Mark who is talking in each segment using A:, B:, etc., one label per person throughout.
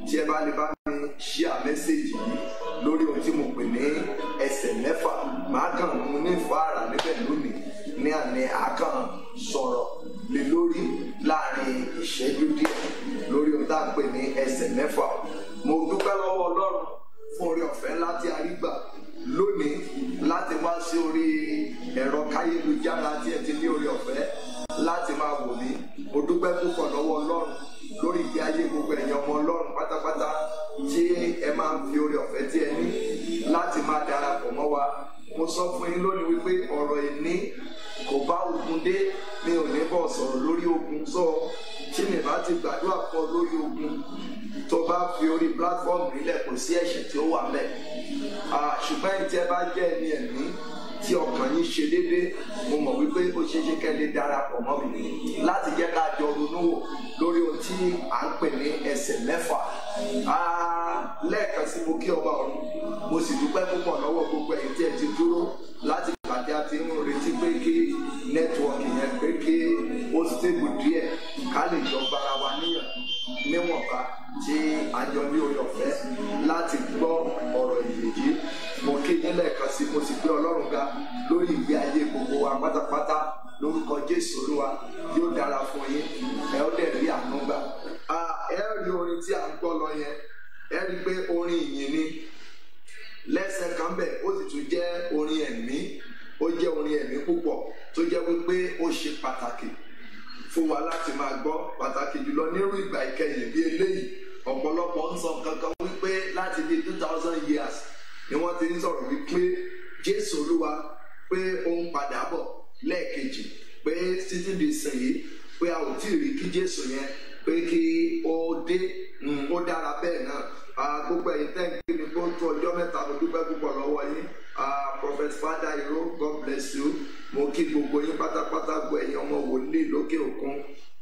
A: tí ẹ bá lè bá mi share message yìí lórí ohun tí mo pè ní ẹsẹ̀ mẹ́fà. Màá kàn mú ní fàárà níbẹ̀ lónìí ní àná àkàn sọ̀rọ̀ lé lórí láàrin ìṣẹ́jú díẹ̀ lórí ohun tá à ń pè ní ẹsẹ̀ mẹ́fà. Mo dúpẹ́ lọ́wọ́ Ọlọ́run fún oore ọ̀fẹ́ láti àrígbà lónìí láti wá sí orí ẹ̀rọ káyélujára tí ẹ ti ní oore ọ̀fẹ́ láti máa wò mí. Mo dúpẹ́ púpọ̀ lọ́wọ́ Ọlọ́run lórí ìgbé ayé gbogbo ẹ̀yin ọmọ Ọlọ́run pátápátá tí ẹ máa ń fi oore ọ̀fẹ́ tí ẹ ní láti máa darapọ̀ mọ́ wa. Mo sọ fún yín lónìí wípé ọ̀rọ̀ ìní kò bá ogun dé, mi ò ní bọ̀ sọ̀rọ̀ lórí ogun. Sọ tí mi bá ti gbàdúrà pọ̀ lórí ogun tó bá fi orí platform nílẹ̀ kò sí ẹ̀ṣẹ̀ tí ó wà mẹ́. Ṣùgbọ́n tí ẹ bá jẹ́ ẹni ẹ̀mí tí ọkàn yín ṣe déédéé, mo mọ̀ wípé ó ṣeé ṣe kẹ́ lè darapọ̀ mọ́ mi láti jẹ́ ká jọ ronú wò lórí ohun tí à ń pè ní ẹsẹ̀ mẹ́fà. Lẹ́ẹ̀kan sí mo kí ọba ọ̀run, mo sì dúpẹ́ púpọ̀ lọ́wọ́ gbogbo ẹ̀yin tí ẹ ti dúró láti pàdé àti ń retí pé kí nẹ́tíwọ̀kì yẹn pé kí ó stable díẹ̀ ká lè jọ bára wa níyànjú níwọ̀nba tí a jọ ní oore ọ̀fẹ́ láti gbọ́ ọ̀rọ̀ ìyèjì. Mo kí yín lẹ́ẹ̀kan sí, mo sì gbé Ọlọ́run ga lórí ìgbé ayé gbogbo wa pátápátá lórúkọ Jésù Olúwa. Yóò dára fún yín, ẹ ó dẹ̀ rí àánú gbà. Ẹ rí orin tí a ń gbọ́ lọ yẹn, ẹ rí pé orin ìyìn ni lẹ́sẹ̀ kan bẹ̀, ó sì tún jẹ́ orin ẹ̀mí. Ó jẹ́ orin ẹ̀mí púpọ̀ tó jẹ́ wípé ó ṣe pàtàkì fún wa láti máa gbọ́, pàtàkì jùlọ nírú ìgbà ìkẹyìn bí eléyìí. Ọ̀pọ̀lọpọ̀ ń sọ kankan wípé láti bí 2000 years ni wọ́n ti ń sọ̀rọ̀ wípé Jésù Olúwa pé ó ń padà bọ̀ lẹ́ẹ̀kejì, pé títí di ìsìn yìí pé a ò tí ì rí kí Jésù yẹn pé kí ó dé. Ó dára bẹ́ẹ̀ náà. Gbogbo ẹ̀yin tẹ́ǹkì ni kó tó ọjọ́ mẹ́ta. Mo dúpẹ́ púpọ̀ lọ́wọ́ yín. Prophet Father Iro, God bless you. Mo kí gbogbo yín pátápátá, gbogbo ẹ̀yin ọmọ wòlíì lókè òkun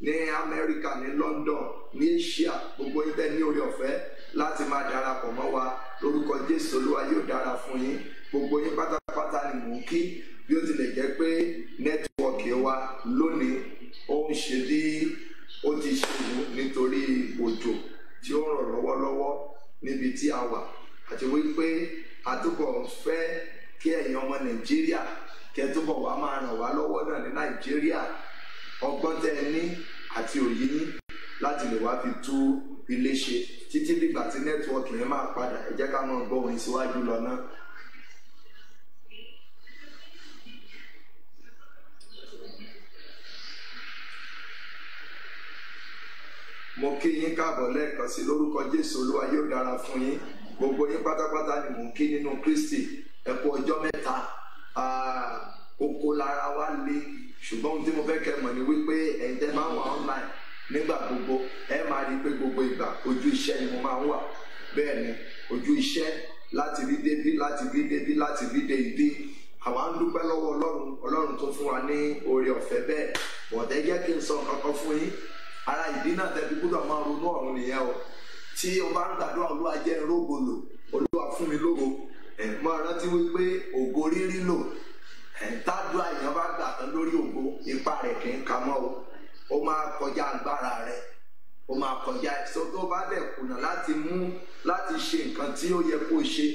A: ní Amẹ́ríkà, ní London, ní Asia, gbogbo yín bẹ́ẹ̀ ní oore ọ̀fẹ́ láti máa darapọ̀ mọ́ wa lórúkọ Jésù Olúwa. Yóò dára fún yín. Gbogbo yín pátápátá ni mò ń kí, bí ó tilẹ̀ jẹ́ pé nẹ́tíwọ̀kì wa lónìí ó ń ṣe bí ó ti ṣe wù nítorí òjò tí ó ń rọ̀ lọ́wọ́lọ́wọ́ níbi tí a wà, àti wípé a túbọ̀ fẹ́ kí ẹ̀yin ọmọ Nàìjíríà kẹ́ túbọ̀ wá máa ràn wá lọ́wọ́ náà ní Nàìjíríà. Ọgbọ́n tẹ́ ẹ ní àti òye yín láti lè wá fi tú ilé ṣe títí dìgbà tí nẹ́tíwọ̀kì yẹn máa padà. Ẹ jẹ́ ká máa gbọ́ orin síwájú lọ náà. Mo kí yín káàbọ̀ lẹ́ẹ̀kan sí lórúkọ Jésù Olúwa. Yóò dára fún yín. Gbogbo yín pátápátá ni mò ń kí nínú Kristi. Ẹ kú ọjọ́ mẹ́ta. Oko lára wa le, ṣùgbọ́n ohun tí mo fẹ́ kẹ́ mọ̀ ni wípé ẹ̀yin tẹ́ máa ń wà online nígbà gbogbo, ẹ máa rí i pé gbogbo ìgbà ojú iṣẹ́ ni mo máa ń wà. Bẹ́ẹ̀ ni, ojú iṣẹ́ láti rí débí, láti rí débí, láti rí dé ibi. Àwa ń dúpẹ́ lọ́wọ́ Ọlọ́run tó fún wa ní oore ọ̀fẹ́ bẹ́ẹ̀. Bọ̀dẹ́ jẹ́ kí n sọ kankan fún yín. Ara ìdí náà tẹ́bí gbọ́dọ̀ máa ronú ọ̀run nìyẹn o. Tí o bá ń gbàdúrà Olúwa jẹ́ rógo lò, Olúwa fún mi lógo, máa rántí wípé ògo rírí lò. Tádùá èèyàn bá gbà tán lórí ògo, ipá rẹ̀ kì í ka mọ́ o. Ó máa kọjá agbára rẹ̀, ó máa kọjá ẹ̀sọ́ tó bá dẹ̀ kùnà láti ṣe nǹkan tí ó yẹ kó ṣe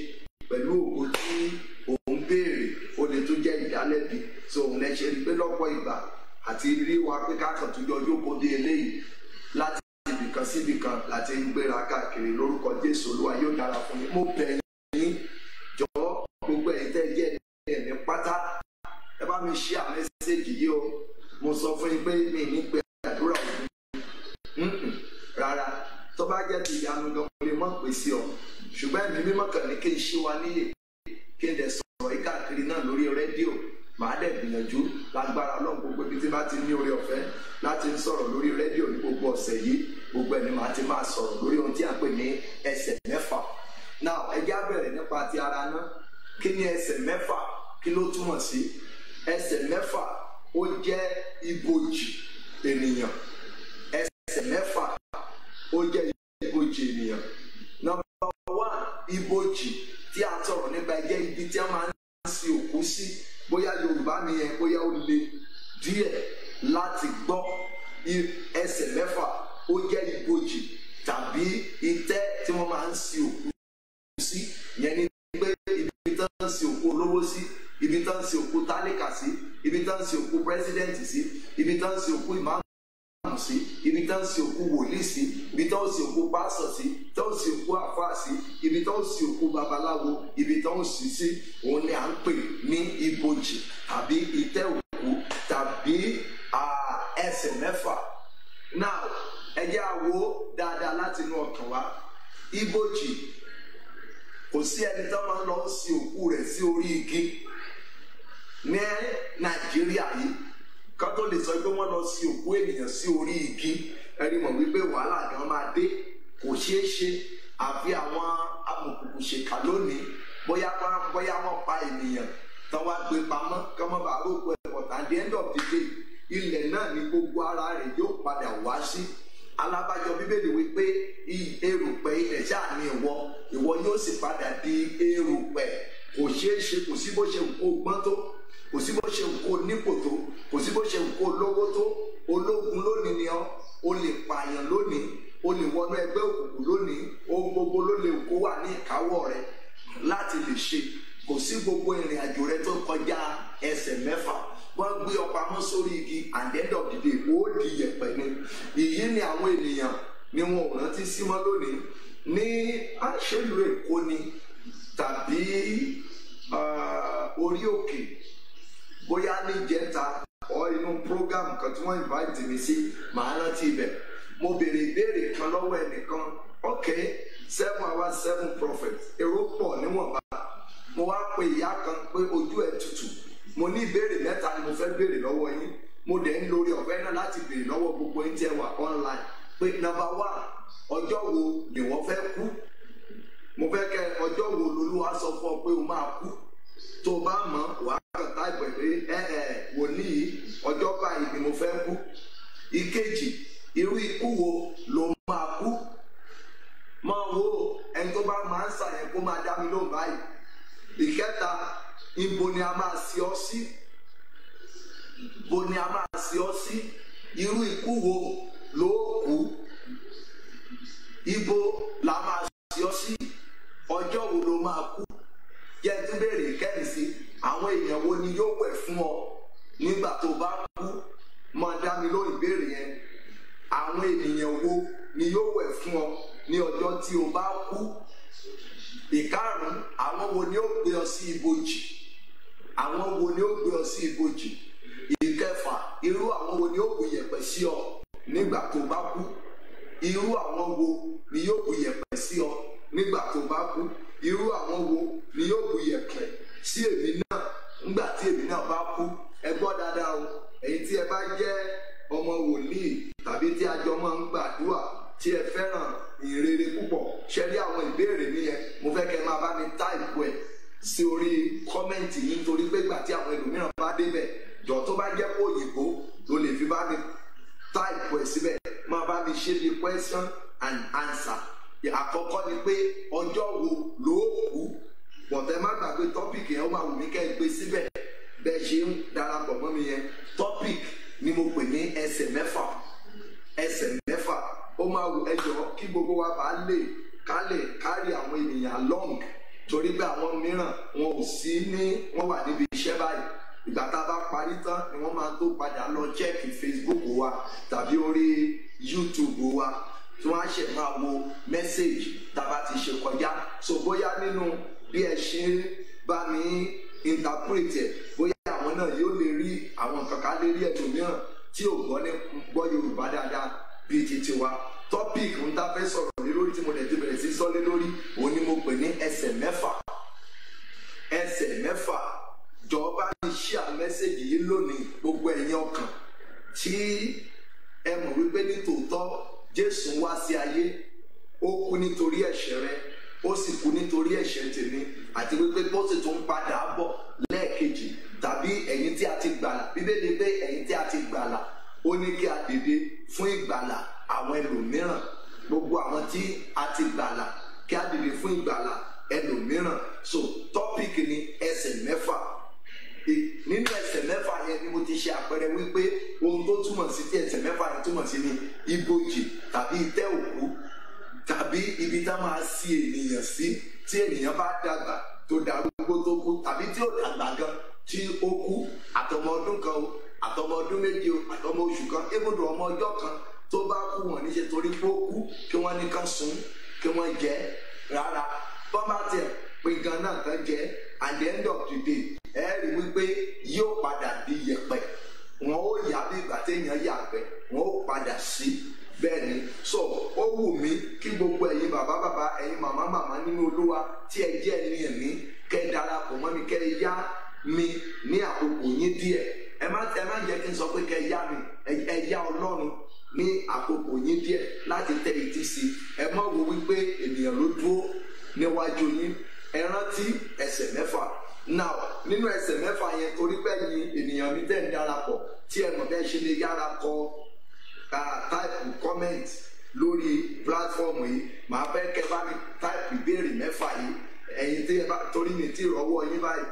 A: pẹ̀lú ògo tí òun béèrè, ó lè tún jẹ́ ìdálẹ́bi. So òun lè ṣe pé lọ́pọ̀ ìgbà àti rí wa pé kákan tó yọjú kó dé eléyìí láti ibìkan sí ibìkan láti ń gbéra káàkiri lórúkọ Jésù Olúwa. Yóò dára fún yín. Mo bẹ̀ yín jọ̀ọ́ gbogbo ẹ̀yin tẹ́ jẹ́ ẹ̀mí pátá, ẹ bá mi ṣí àwọn mẹ́sẹ̀gì yìí o. Mo sọ fún yín pé mi ní pé àdúrà òun rárá. Tó bá jẹ́ ti ìyanu gan mo lè mọ̀ pé sí ọ, ṣùgbọ́n ẹ̀mí mímọ́ kàn ní kí n ṣí wa níyè, kí n dẹ̀ sọ̀rọ̀ yìí káàkiri náà lórí rédíò. Màá dẹ̀ gbìyànjú lágbára Ọlọ́run gbogbo ibi tí bá ti ní oore ọ̀fẹ́ láti ń sọ̀rọ̀ lórí rédíò ní gbogbo ọ̀sẹ̀ yìí, gbogbo ẹni màá ti máa sọ̀rọ̀ lórí ohun tí a pè ní ẹsẹ̀ mẹ́fà. Now ẹ jẹ́ á bẹ̀rẹ̀ nípa ti ara náà. Kí ni ẹsẹ̀ mẹ́fà? Kí ló túmọ̀ sí? Ẹsẹ̀ mẹ́fà ó jẹ́ ibojì ènìyàn. Ẹsẹ̀ mẹ́fà ó jẹ́ ibojì ènìyàn. Number one, ibojì tí a sọ̀rọ̀ nípa jẹ́ ibi tí a máa ń sin òkú sí. Bóyá Yorùbá nìyẹn, bóyá ó le díẹ̀ láti gbọ́. Ẹsẹ̀ mẹ́fà ó jẹ́ ibojì tàbí itẹ́ tí wọ́n máa ń sin òkú sí. Ìyẹn ni pé ibi tí wọ́n ń sin òkú olówó sí, ibi tán ń sin òkú tálíkà sí, ibi tán ń sin òkú pírẹsidẹ́ǹtì sí, ibi tán ń sin òkú ìmáàmù sí, ibi tán ń sin òkú wòlíì sí, ibi tán ń sin òkú pásọ̀ sí, tán ń sin òkú àfáà sí, ibi tán ń sin òkú babaláwo, ibi tán ń sin sí, òun ni à ń pè ní ibojì tàbí ìtẹ́ òkú tàbí ẹsẹ̀ mẹ́fà. Now ẹ jẹ́ á wò dáadáa láti inú ọkàn wa. Ibojì, kò sí ẹni tó máa ń lọ sin òkú rẹ̀ sí orí igi ní Nàìjíríà yìí ká tó lè sọ pé wọ́n lọ sin òkú ènìyàn sí orí igi. Ẹni mọ̀ wípé wàhálà gan máa dé, kò ṣeé ṣe àfi àwọn amòkùnkùn ṣèkà lónìí bóyá wọ́n pa ènìyàn tán wá gbé pamọ́ kán mọ́ bàá rògbò ẹ̀pọ̀ at the end of the day ilẹ̀ náà ni gbogbo ara rẹ̀ yóò padà wá sí. Alábàjọ Bíbélì wípé erùpẹ̀ ilẹ̀ ṣáà ni ìwọ yóò sì padà di erùpẹ̀. Kò ṣeé ṣe, kò sí bó ṣe kó gbọ́n tó, kò sí bó ṣe kó nípò tó, kò sí bó ṣe kó lówó tó. Ológun lónìí ni ọ́, o lè pààyàn lónìí, o lè wọnú ẹgbẹ́ òkùnkùn lónìí, ohun gbogbo ló lè kó wà ní ìkáwọ́ rẹ láti lè ṣe. Kò sí gbogbo ìrìn àjò rẹ tó kọjá ẹsẹ̀ mẹ́fà. Wọ́n gbé ọ pamọ́ sórí igi at the end of the day ó di yẹ̀pẹ̀ ni. Èyí ni àwọn ènìyàn ni wọn ò rántí sí mọ́ lónìí ní àṣẹlú Èkó ni tàbí orí òkè, bóyá ní ìjẹta ọ inú program kan tí wọ́n invite mi sí, màá rántí ibẹ̀. Mo béèrè ìbéèrè kan lọ́wọ́ ẹnìkan, okay 7 hours 7 prophets, èrò pọ̀ níwọ̀nba. Mo wá pe ìyá kan pé ojú ẹ̀ tutù, mo ní ìbéèrè mẹ́ta ni mo fẹ́ béèrè lọ́wọ́ yín. Mo dẹ̀ ń lórí ọ̀fẹ́ náà láti béèrè lọ́wọ́ gbogbo yín tí ẹ wà online pé number 1, ọjọ́ wo ni wọ́n fẹ́ kú? Mo fẹ́ kẹ́ ọjọ́ wo l'Olúwa sọ fún ọ pé o máa kú. Tó o bá mọ̀ wàá kàn táìpẹ̀ pé wòlíì ọjọ́ báyìí ni mo fẹ́ kú. Ìkejì, irú ikú wo ló máa kú? Máa wo ẹni tó bá máa ń ṣàyẹn kó máa dá mi lóhùn báyìí. Ìkẹta, ibo ni a máa sin ọ́ sí? Ibo ni a máa sin ọ́ sí? Irú ikú wo ló kú? Ibo la máa sin ọ́ sí? Ọjọ́ wo ló máa kú? Jẹ́ tún béèrè kẹ́ni sí, àwọn èèyàn wo ni yóò wẹ̀ fún ọ nígbà tó bá kú? Máa dá mi lóhùn ìbéèrè yẹn. Àwọn ènìyàn wo ni yóò wẹ̀ fún ọ ní ọjọ́ tí o bá kú? Ìkarùn-ún, àwọn wo ni ó gbé ọ sí ibojì? Àwọn wo ni ó gbé ọ sí ibojì? Ìkẹfà, irú àwọn wo ni ó bu yẹ̀pẹ̀ sí ọ nígbà tó bá kú? Irú àwọn wo ni yóò bu yẹ̀pẹ̀ sí ọ nígbà tó bá kú? Irú àwọn wo ni yóò bu yẹ̀pẹ̀ sí èmi náà nígbà tí èmi náà bá kú? Ẹ gbọ́ dáadáa o, ẹ̀yin tí ẹ bá jẹ́ ọmọ wòlíì tàbí tí a jọ máa ń gbàdúrà tí ẹ fẹ́ràn ìrere púpọ̀, ṣe rí àwọn ìbéèrè mi yẹn, mo fẹ́ kẹ́ máa bá mi táìpù ẹ̀ sí orí kọ́mẹ́ǹtì yìí, nítorí pé ìgbà tí àwọn ẹlòmíràn bá débẹ̀ jọ tó bá jẹ́ kó òyìnbó ló lè fi bá mi táìpù ẹ̀ síbẹ̀, máa bá mi ṣe bí question and answer. Àkọ́kọ́ ni pé ọjọ́ wo ló kú? Bọ̀tẹ́ má gbàgbé tọ́pìkì yẹn, ó máa wù mí kẹ́ ẹ gbé síbẹ̀ bẹ́ẹ̀ ṣe ń darapọ̀ mọ́ mi yẹn. Tọ́pìkì ni mo pè ní ẹsẹ̀ mẹ́fà. Ẹsẹ̀ mẹ́fà ó máa wù ẹjọ́ kí gbogbo wa bá lè kárí àwọn ènìyàn long, torí pé àwọn mìíràn wọn ò sí ní, wọ́n wà níbi iṣẹ́ báyìí. Ìgbà tá a bá parí tán ni wọ́n máa tó padà lọ chẹ́ẹ̀kì Facebook wa tàbí orí YouTube wa tí wọ́n á ṣe máa wo mẹ́sẹ̀gì tá a bá ti ṣe kọjá. So bóyá nínú bí ẹ ṣe ń bá mi interpret ẹ̀, bóyá àwọn náà yóò lè rí àwọn kankan lè rí ẹlòmíràn tí ò gbọ́ Yorùbá dáadáa bíi ti tiwa. Topic ń tá fẹ́ sọ̀rọ̀ lé lórí tí mo lè ti bẹ̀rẹ̀ sí sọ́lé lórí, òun ni mo pè ní ẹsẹ̀ mẹ́fà. Ẹsẹ̀ mẹ́fà, jọ̀ọ́ ní share mẹ́sẹ̀gì yìí lónìí, gbogbo ẹ̀yin ọkàn tí ẹ mọ̀ wípé ní tòótọ́ Jésù wá sí ayé, ó kú nítorí ẹ̀ṣẹ̀ rẹ, ó sì kú nítorí ẹ̀ṣẹ̀ tèmi, àti wípé bó sì tún padà bọ̀ lẹ́ẹ̀kejì. Tàbí ẹ̀yin tí a ti gbàlà, Bíbélì pé ẹ̀yin tí a ti gbàlà, ó ní kí a dìde fún ìgbàlà àwọn ẹlòmíràn. Gbogbo àwọn tí a ti gbàlà, kí a dìde fún ìgbàlà ẹlòmíràn. So tọ́pìkì ni ẹsẹ̀ mẹ́fà. Nínú ẹsẹ̀ mẹ́fà yẹn ni mo ti ṣe àpẹẹrẹ wípé ohun tó túmọ̀ sí tí ẹsẹ̀ mẹ́fà yẹn túmọ̀ sí ni ibojì tàbí ìtẹ́ òkú tàbí ibi tá máa sin ènìyàn sí tí ènìyàn bá dàgbà tó darúgbó tó kú tí ò dàgbà gan tí ó kú, àtọmọ ọdún kan o, àtọmọ ọdún méjì o, àtọmọ oṣù kan, ibùdó ọmọ ọjọ́ kan tó bá kú wọn níṣe torí pé ó kú kí wọ́n ní kán sun kí wọ́n jẹ rárá. Wọ́n bá tiẹ̀ pín gan náà kan jẹ, at the end of the day ẹ rí wípé yóò padà di yẹ̀pẹ̀, wọn ó yà bí ìgbà téèyàn yàgbẹ́, wọn ó padà sí. Bẹ́ẹ̀ ni, so ó wù mí kí gbogbo ẹ̀yin bàbá bàbá, ẹ̀yin màmá màmá nínú Olúwa tí ẹ jẹ́ ẹni ẹ̀mí, kẹ́ darapọ̀ mọ́ mi, kẹ́ yá mi ní àkókò yín díẹ̀. Ẹ má jẹ́ kí n sọ pé kẹ́ yá mi, ẹ yá Ọlọ́run ní àkókò yín díẹ̀ láti tẹ ìtì sí. Ẹ má wo wípé ènìyàn ló dúró níwájú yín. Ẹ rántí ẹsẹ̀ mẹ́fà. Now nínú ẹsẹ̀ mẹ́fà yẹn, torí pé ẹ̀yin ènìyàn mi tẹ̀ ń darapọ̀, tí ẹ mọ̀ bẹ́ẹ̀ ṣe lè yára kọ type comment lórí platform yìí, màá fẹ́ kẹ́ bá mi type ìbéèrè mẹ́fà yìí. Ẹ̀yin tí ẹ bá, torí mi ti rọ́wọ́ yín báyìí,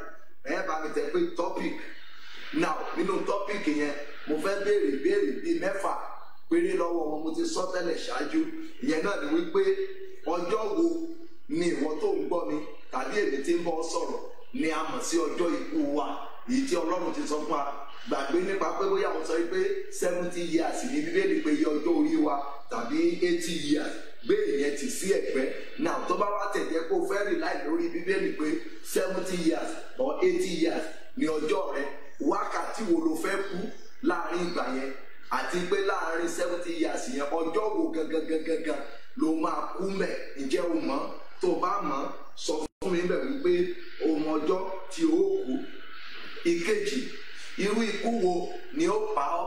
A: ẹ bá mi tẹ pé topic. Now nínú topic yẹn mo fẹ́ béèrè ìbéèrè bíi mẹ́fà péré lọ́wọ́ wọn. Mo ti sọ tẹ́lẹ̀ ṣáájú, ìyẹn náà ni wípé ọjọ́ wo ni ìwọ tó ń gbọ́ mi tàbí èmi tí ń bọ́ sọ̀rọ̀ ni a mọ̀ sí ọjọ́ ikú wa, èyí tí Ọlọ́run ti sọ fún wa. Gbàgbé nípa pé bóyá wọ́n sọ pé 70 years ní Bíbélì pé iye ọjọ́ orí wa, tàbí 80 years, gbé ìyẹn tì sí ẹ̀gbẹ́. Now tó bá wá tẹ̀jẹ́ kó fẹ́ rely lórí Bíbélì pé 70 years or 80 years ní ọjọ́ rẹ, wákàtí wo ló fẹ́ kú láàrin ìgbà yẹn, àti pé láàrin 70 years yẹn ọjọ́ wo gangan ló máa kú mẹ́. Ǹjẹ́ o mọ̀? Tó bá mọ̀, sọ fún mi bẹ̀ wípé o mọ ọjọ́ tí ó kú. Ìkejì, irú ikú wo ni ó pa ọ́?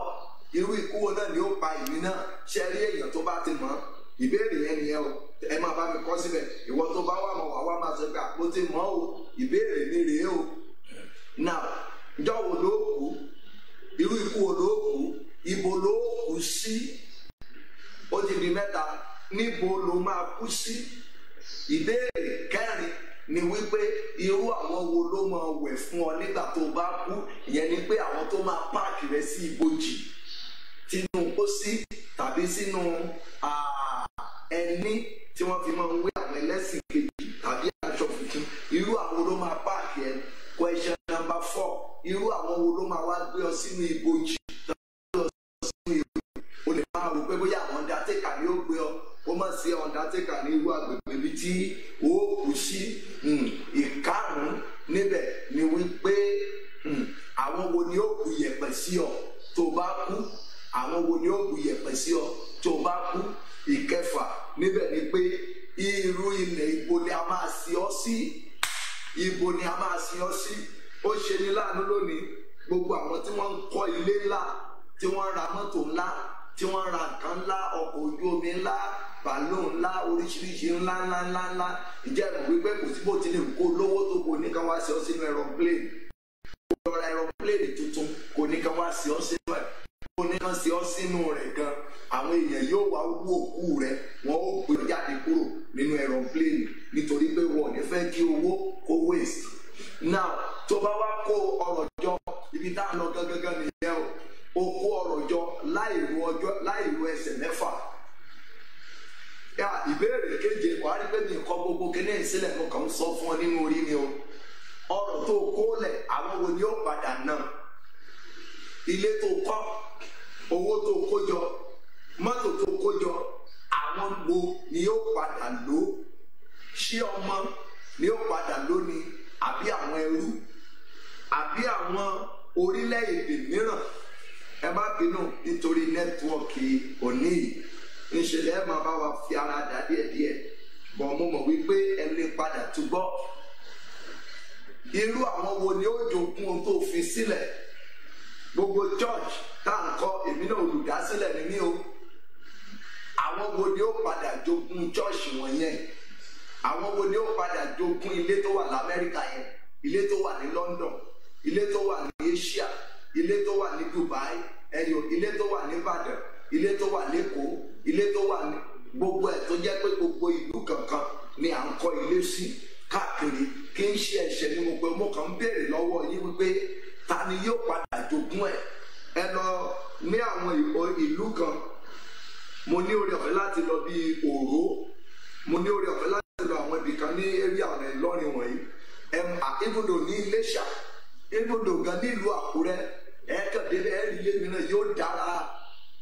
A: Irú ikú wo náà ni ó pa ìmí náà? Ṣé rí èèyàn tó bá ti mọ̀? Ìbéèrè yẹn nìyẹn o, ẹ máa bá mi kọ síbẹ̀. Ìwọ tó bá wà mọ̀ wá máa sọ pé àpò ti mọ̀ o, ìbéèrè mi rèé o. Now ọjọ́ wo ló kú? Irú ikú wo ló kú? Ibo ló kú sí? Ó ti di mẹ́ta. Níbo ló máa kú sí? Ìbéèrè kẹrin ni wípé irú àwọn wo ló máa wẹ̀ fún ọ nígbà tó bá kú? Ìyẹn ni pé àwọn tó máa páàkì rẹ sí ibojì, sínú pósí tàbí sínú ẹní tí wọ́n fi máa ń wé àwọn ẹlẹ́sìn kejì tàbí aṣọ funfun. Irú àwọn ló máa páàkì ẹ. Question number 4, irú àwọn wo ló máa wá gbé ọ sínú ibojì? O lè máa rò pé bóyá àwọn undertaker ni ó gbé ọ, ó má sí undertaker ní irú agbègbè ibi tí ó kù sí. Ìkarùn-ún níbẹ̀ ni wípé àwọn wo ni ó bu yẹ̀pẹ̀ sí ọ tó bá kú? Àwọn wo ni ó bu yẹ̀pẹ̀ sí ọ tó bá kú? Ìkẹfà níbẹ̀ ni pé irú ilẹ̀ ibo ni a máa sin ọ́ sí? Ibo ni a máa sin ọ́ sí? Ó ṣe ní láàánú lónìí, gbogbo àwọn tí wọ́n ń kọ́ ilé ńlá, tí wọ́n ń ra mọ́tò ńlá, tí wọ́n ń ra nǹkan ńlá, ọkọ̀ ojú omi ńlá, bàálù ńlá, oríṣiríṣi ńlá. Ìjẹ́ ìmọ̀ wípé kò sí bó ti lè kó lówó tó kò ní ká wá sí ọ sínú aeroplane. Kó lọ ra aeroplane tuntun, kò ní ká wá sí ọ sínú ẹ̀. Kò ní ká sí ọ sínú rẹ̀ gan. Àwọn èèyàn yóò wá wú òkú rẹ̀, wọ́n ó gbé jáde kúrò nínú aeroplane nítorí pé wọn ò ní fẹ́ kí owó kó waste. Now tó bá wá kó ọrọ̀ jọ, ibi tá a lọ gangan nìyẹn o. Ó kó ọrọ̀ jọ láì ro ẹsẹ̀ mẹ́fà. Ìbéèrè keje, wàá rí pé mi kọ gbogbo kíní ìsílẹ̀, mo kàn ń sọ fún ọ nínú orí mi o. Ọrọ̀ tó kó lẹ̀, àwọn wo ni ó padà ná? Ilé tó kọ́, owó tó kó jọ, mọ́tò tó kó jọ, àwọn wo ni ó padà lò? Ṣé ọmọ ni ó padà lò ni, àbí àwọn ẹrú, àbí àwọn orílẹ̀-èdè mìíràn? Ẹ má bínú nítorí nẹ́tíwọ́ọ̀kì òní ìṣẹ̀lẹ̀ ẹ máa bá wa fi ara dà díẹ̀díẹ̀, bọ̀ mo mọ̀ wípé ẹ lè padà túbọ̀. Irú àwọn wo ni ó jogún ohun tó fi sílẹ̀? Gbogbo church tá à ń kọ́, èmi náà olùdásílẹ̀ ni mí o. Àwọn wo ni ó padà jogún church wọ̀nyẹn? Àwọn wo ni ó padà jogún ilé tó wà l'Amẹ́ríkà yẹn, ilé tó wà ní London, ilé tó wà ní Asia, ilé tó wà ní Dubai, ilé tó wà ní Ìbàdàn, ilé tó wà l'Ékòó, ilé tó wà ní gbogbo ẹ̀ tó jẹ́ pé gbogbo ìlú kankan ni à ń kọ́ ilé sí káàkiri. Kì í ṣe ẹ̀ṣẹ̀ ni mo pé mo kàn ń béèrè lọ́wọ́ yín wípé ta ni yóò padà jogún ẹ̀? Ẹ lọ ní àwọn ìlú kan, mo ní oore ọ̀fẹ́ láti lọ bí Òró, mo ní oore ọ̀fẹ́ láti lọ àwọn ibì kan ní area ọ̀nà Ìlọrin wọ̀nyí. ibùdó ní Iléṣà, ibùdó gan nílùú Àkúrẹ́, ẹ̀ẹ́kẹ̀dé ẹ̀rí ilé mi náà yóò dára,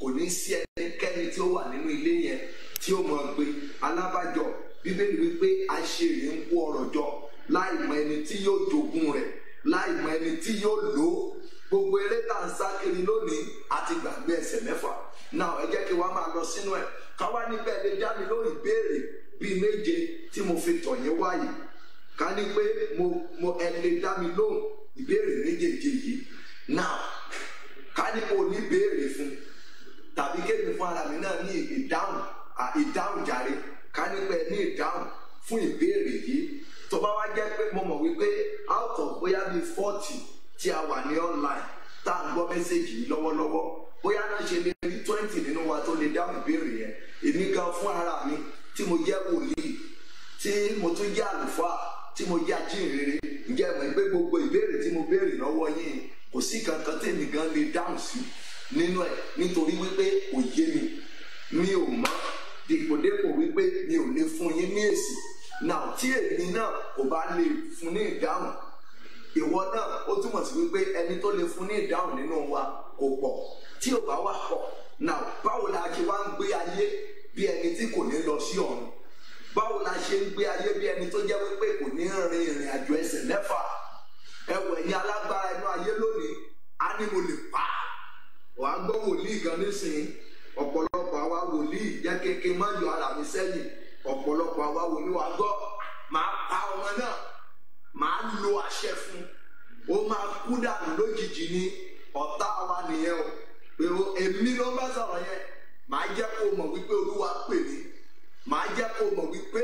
A: kò ní sí ẹnikẹ́ni tí ó wà nínú ilé yẹn tí ó mọ̀ gbé. Alábàjọ Bíbélì wípé aṣèrè ń kó ọrọ̀ jọ láì mọ ẹni tí yóò jogún rẹ̀, láì mọ ẹni tí yóò lò ó. Gbogbo eré tá à ń sá kiri lónìí àti gbàgbé ẹsẹ̀ mẹ́fà. Náà ẹ jẹ́ kí wọ́n máa lọ sínú ẹ̀. Káwá níbẹ̀ lè dá mi lórí ìbéèrè bíi méje tí mo fi tọ̀ yín wáyé. Ká ní pé ẹ lè dá mi lóhùn ìbéèrè méjèèjì yìí. Náà ká ní mo ní ìbéèrè fún, tàbí kémi fún ara mi náà ní ìdáhùn jàre. Ká ní pé ní ìdáhùn fún ìbéèrè yìí. Tó bá wá jẹ́ pé mo mọ̀ wípé out of bóyá bíi 40 tí a wà ní online tá à ń gbọ́ mẹ́sẹ̀gì yìí lọ́wọ́lọ́wọ́, bóyá náà ṣe lè rí 20 nínú wa tó lè dáhùn ìbéèrè yẹn. Èmi gan fún ara mi tí mo jẹ́ wòlíì, tí mo tún jẹ́ àlùfáà, tí mo jẹ́ ajínrere, ǹjẹ́ mọ̀ pé gbogbo ìbéèrè tí mo béèrè lọ́wọ́ yín kò sí kankan tèmi gan lè dáhùn sí nínú ẹ̀, nítorí wípé kò yé mi ò mọ̀, dìpòdépò wípé mi ò lè fún yín ní èsì. Náà tí èmi náà kò bá lè fún ní ìdáhùn, ìwọ náà ó túmọ̀ sí wípé ẹni tó lè fún ní ìdáhùn nínú wa kò pọ̀. Tí ò bá wà pọ̀, náà báwo la ṣe wá ń gbé ayé bí ẹni tí kò ní lọ sí ọ̀run? Báwo la ṣe ń gbé ayé bí ẹni tó jẹ́ wípé kò ní rin ìrìn àjò ẹsẹ̀ mẹ́fà? Ẹwẹ̀ ní alágbára inú ayé lónìí, á ní mo lè pa. Wà á gbọ́ wòlíì gan nísìnyí, ọ̀pọ̀lọpọ̀ àwa wòlíì jẹ́ kékeré má yọ ara mi sẹ́yìn. Ọ̀pọ̀lọpọ̀ àwa wòlíì wà gbọ́, máa pa ọmọ náà, máa lo àṣẹ fún, ó máa kú dànù lójijì ní ọ̀tá wa nìyẹn o. Pé èmi ló bá sọ̀rọ̀ yẹn, màá jẹ́ kó mọ̀ wípé Olúwa pè mí, màá jẹ́ kó mọ̀ wípé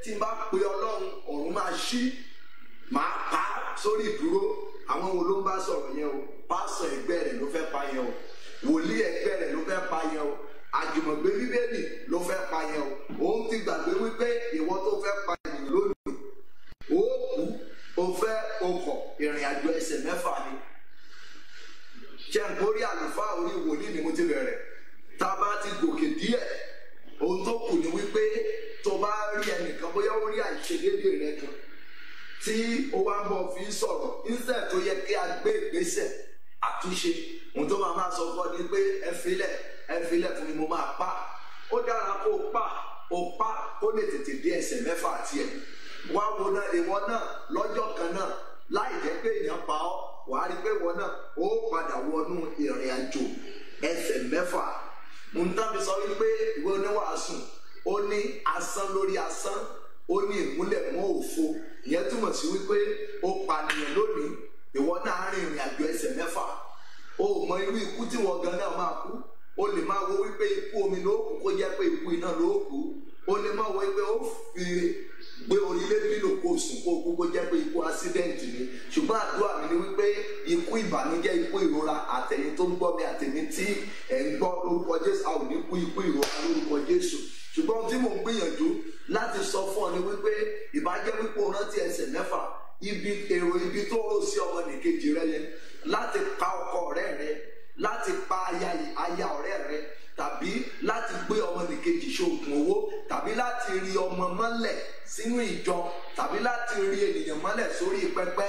A: tí n bá pe Ọlọ́run ọ̀run máa ṣí, màá pa sórí ìdúró. Àwọn wo ló ń bá sọ̀rọ̀ yẹn o? Pásọ̀ ẹgbẹ́ rẹ̀ ló fẹ́ pa yẹn o, wòlíì ẹgbẹ́ rẹ̀ ló fẹ́ pa yẹn o, àjùmọ̀gbé Bíbélì ló fẹ́ pa yẹn o. Òun ti gbàgbé wípé ìwọ tó fẹ́ pa ènìyàn lónìí, ó kú, ó fẹ́ okọ̀ ìrìn àjò ẹsẹ̀ mẹ́fà ni. Ṣé n kórí àlùfáà orí wòlíì ni mo ti bẹ̀rẹ̀? Tá a bá ti gòkè díẹ̀, ohun tó kù ni wípé tó bá rí ẹnìkan bóyá ó rí àìṣedéédéé rẹ kan tí ó wá ń bọ̀ fi sọ̀rọ̀, instead tó yẹ kí a gbé ìgbésẹ̀ àtúnṣe, ohun tó máa sọ fún ọ ni pé ẹ filẹ̀ fún mi, mo máa pa. Ó dára kó pa kó lè tètè dé ẹsẹ̀ mẹ́fà tiẹ̀. Wá wo náà ìwọ náà lọ́jọ́ kan náà, láì jẹ́ pé èèyàn pa ọ́, wàá rí pé ìwọ náà ó padà wọnú ìrìn àjò ẹsẹ̀ mẹ́fà. Mo ń tàbí sọ wípé ìwé oníwàásù ó ní asán lórí asán, ó ní ìmúlẹ̀ mọ́ òfo. Ìyẹn túmọ̀ sí wípé ó pànìyàn lónìí, ìwọ náà rìn ìrìn àjò ẹsẹ̀ mẹ́fà. O mọ irú ikú tí wọ́n gan náà máa kú. O lè máa wo wípé ikú omi ló kú kó jẹ́ pé ikú iná ló kú. O lè máa wo wípé ó fi gbé orílẹ̀ bílò kó sùn kó kú kó jẹ́ pé ikú accident ni. Ṣùgbọ́n àdúrà mi ni wípé ikú ìbànújẹ́, ikú ìrora, àtẹ̀yìn tó ń gbọ́ mi àtẹ̀mí tí ẹ̀ ń gbọ́ lórúkọ Jésù, a ò ní kú ikú ìrora lórúkọ Jésù. Ṣùgbọ́n tí mò ń gbìyànjú láti sọ fún ọ ni wípé ìbàjẹ́ wípé o rántí ẹsẹ̀ mẹ́fà, èrò ibi tó rò sí ọmọnìkejì rẹ yẹn, láti pa ọkọ ọ̀rẹ́ rẹ, láti pa aya ọ̀rẹ́ rẹ, tàbí láti gbé ọmọnìkejì ṣoògùn owó, tàbí láti rí ọmọ mọ́lẹ̀ sínú ìjọ, tàbí láti rí ènìyàn mọ́lẹ̀ sórí pẹpẹ,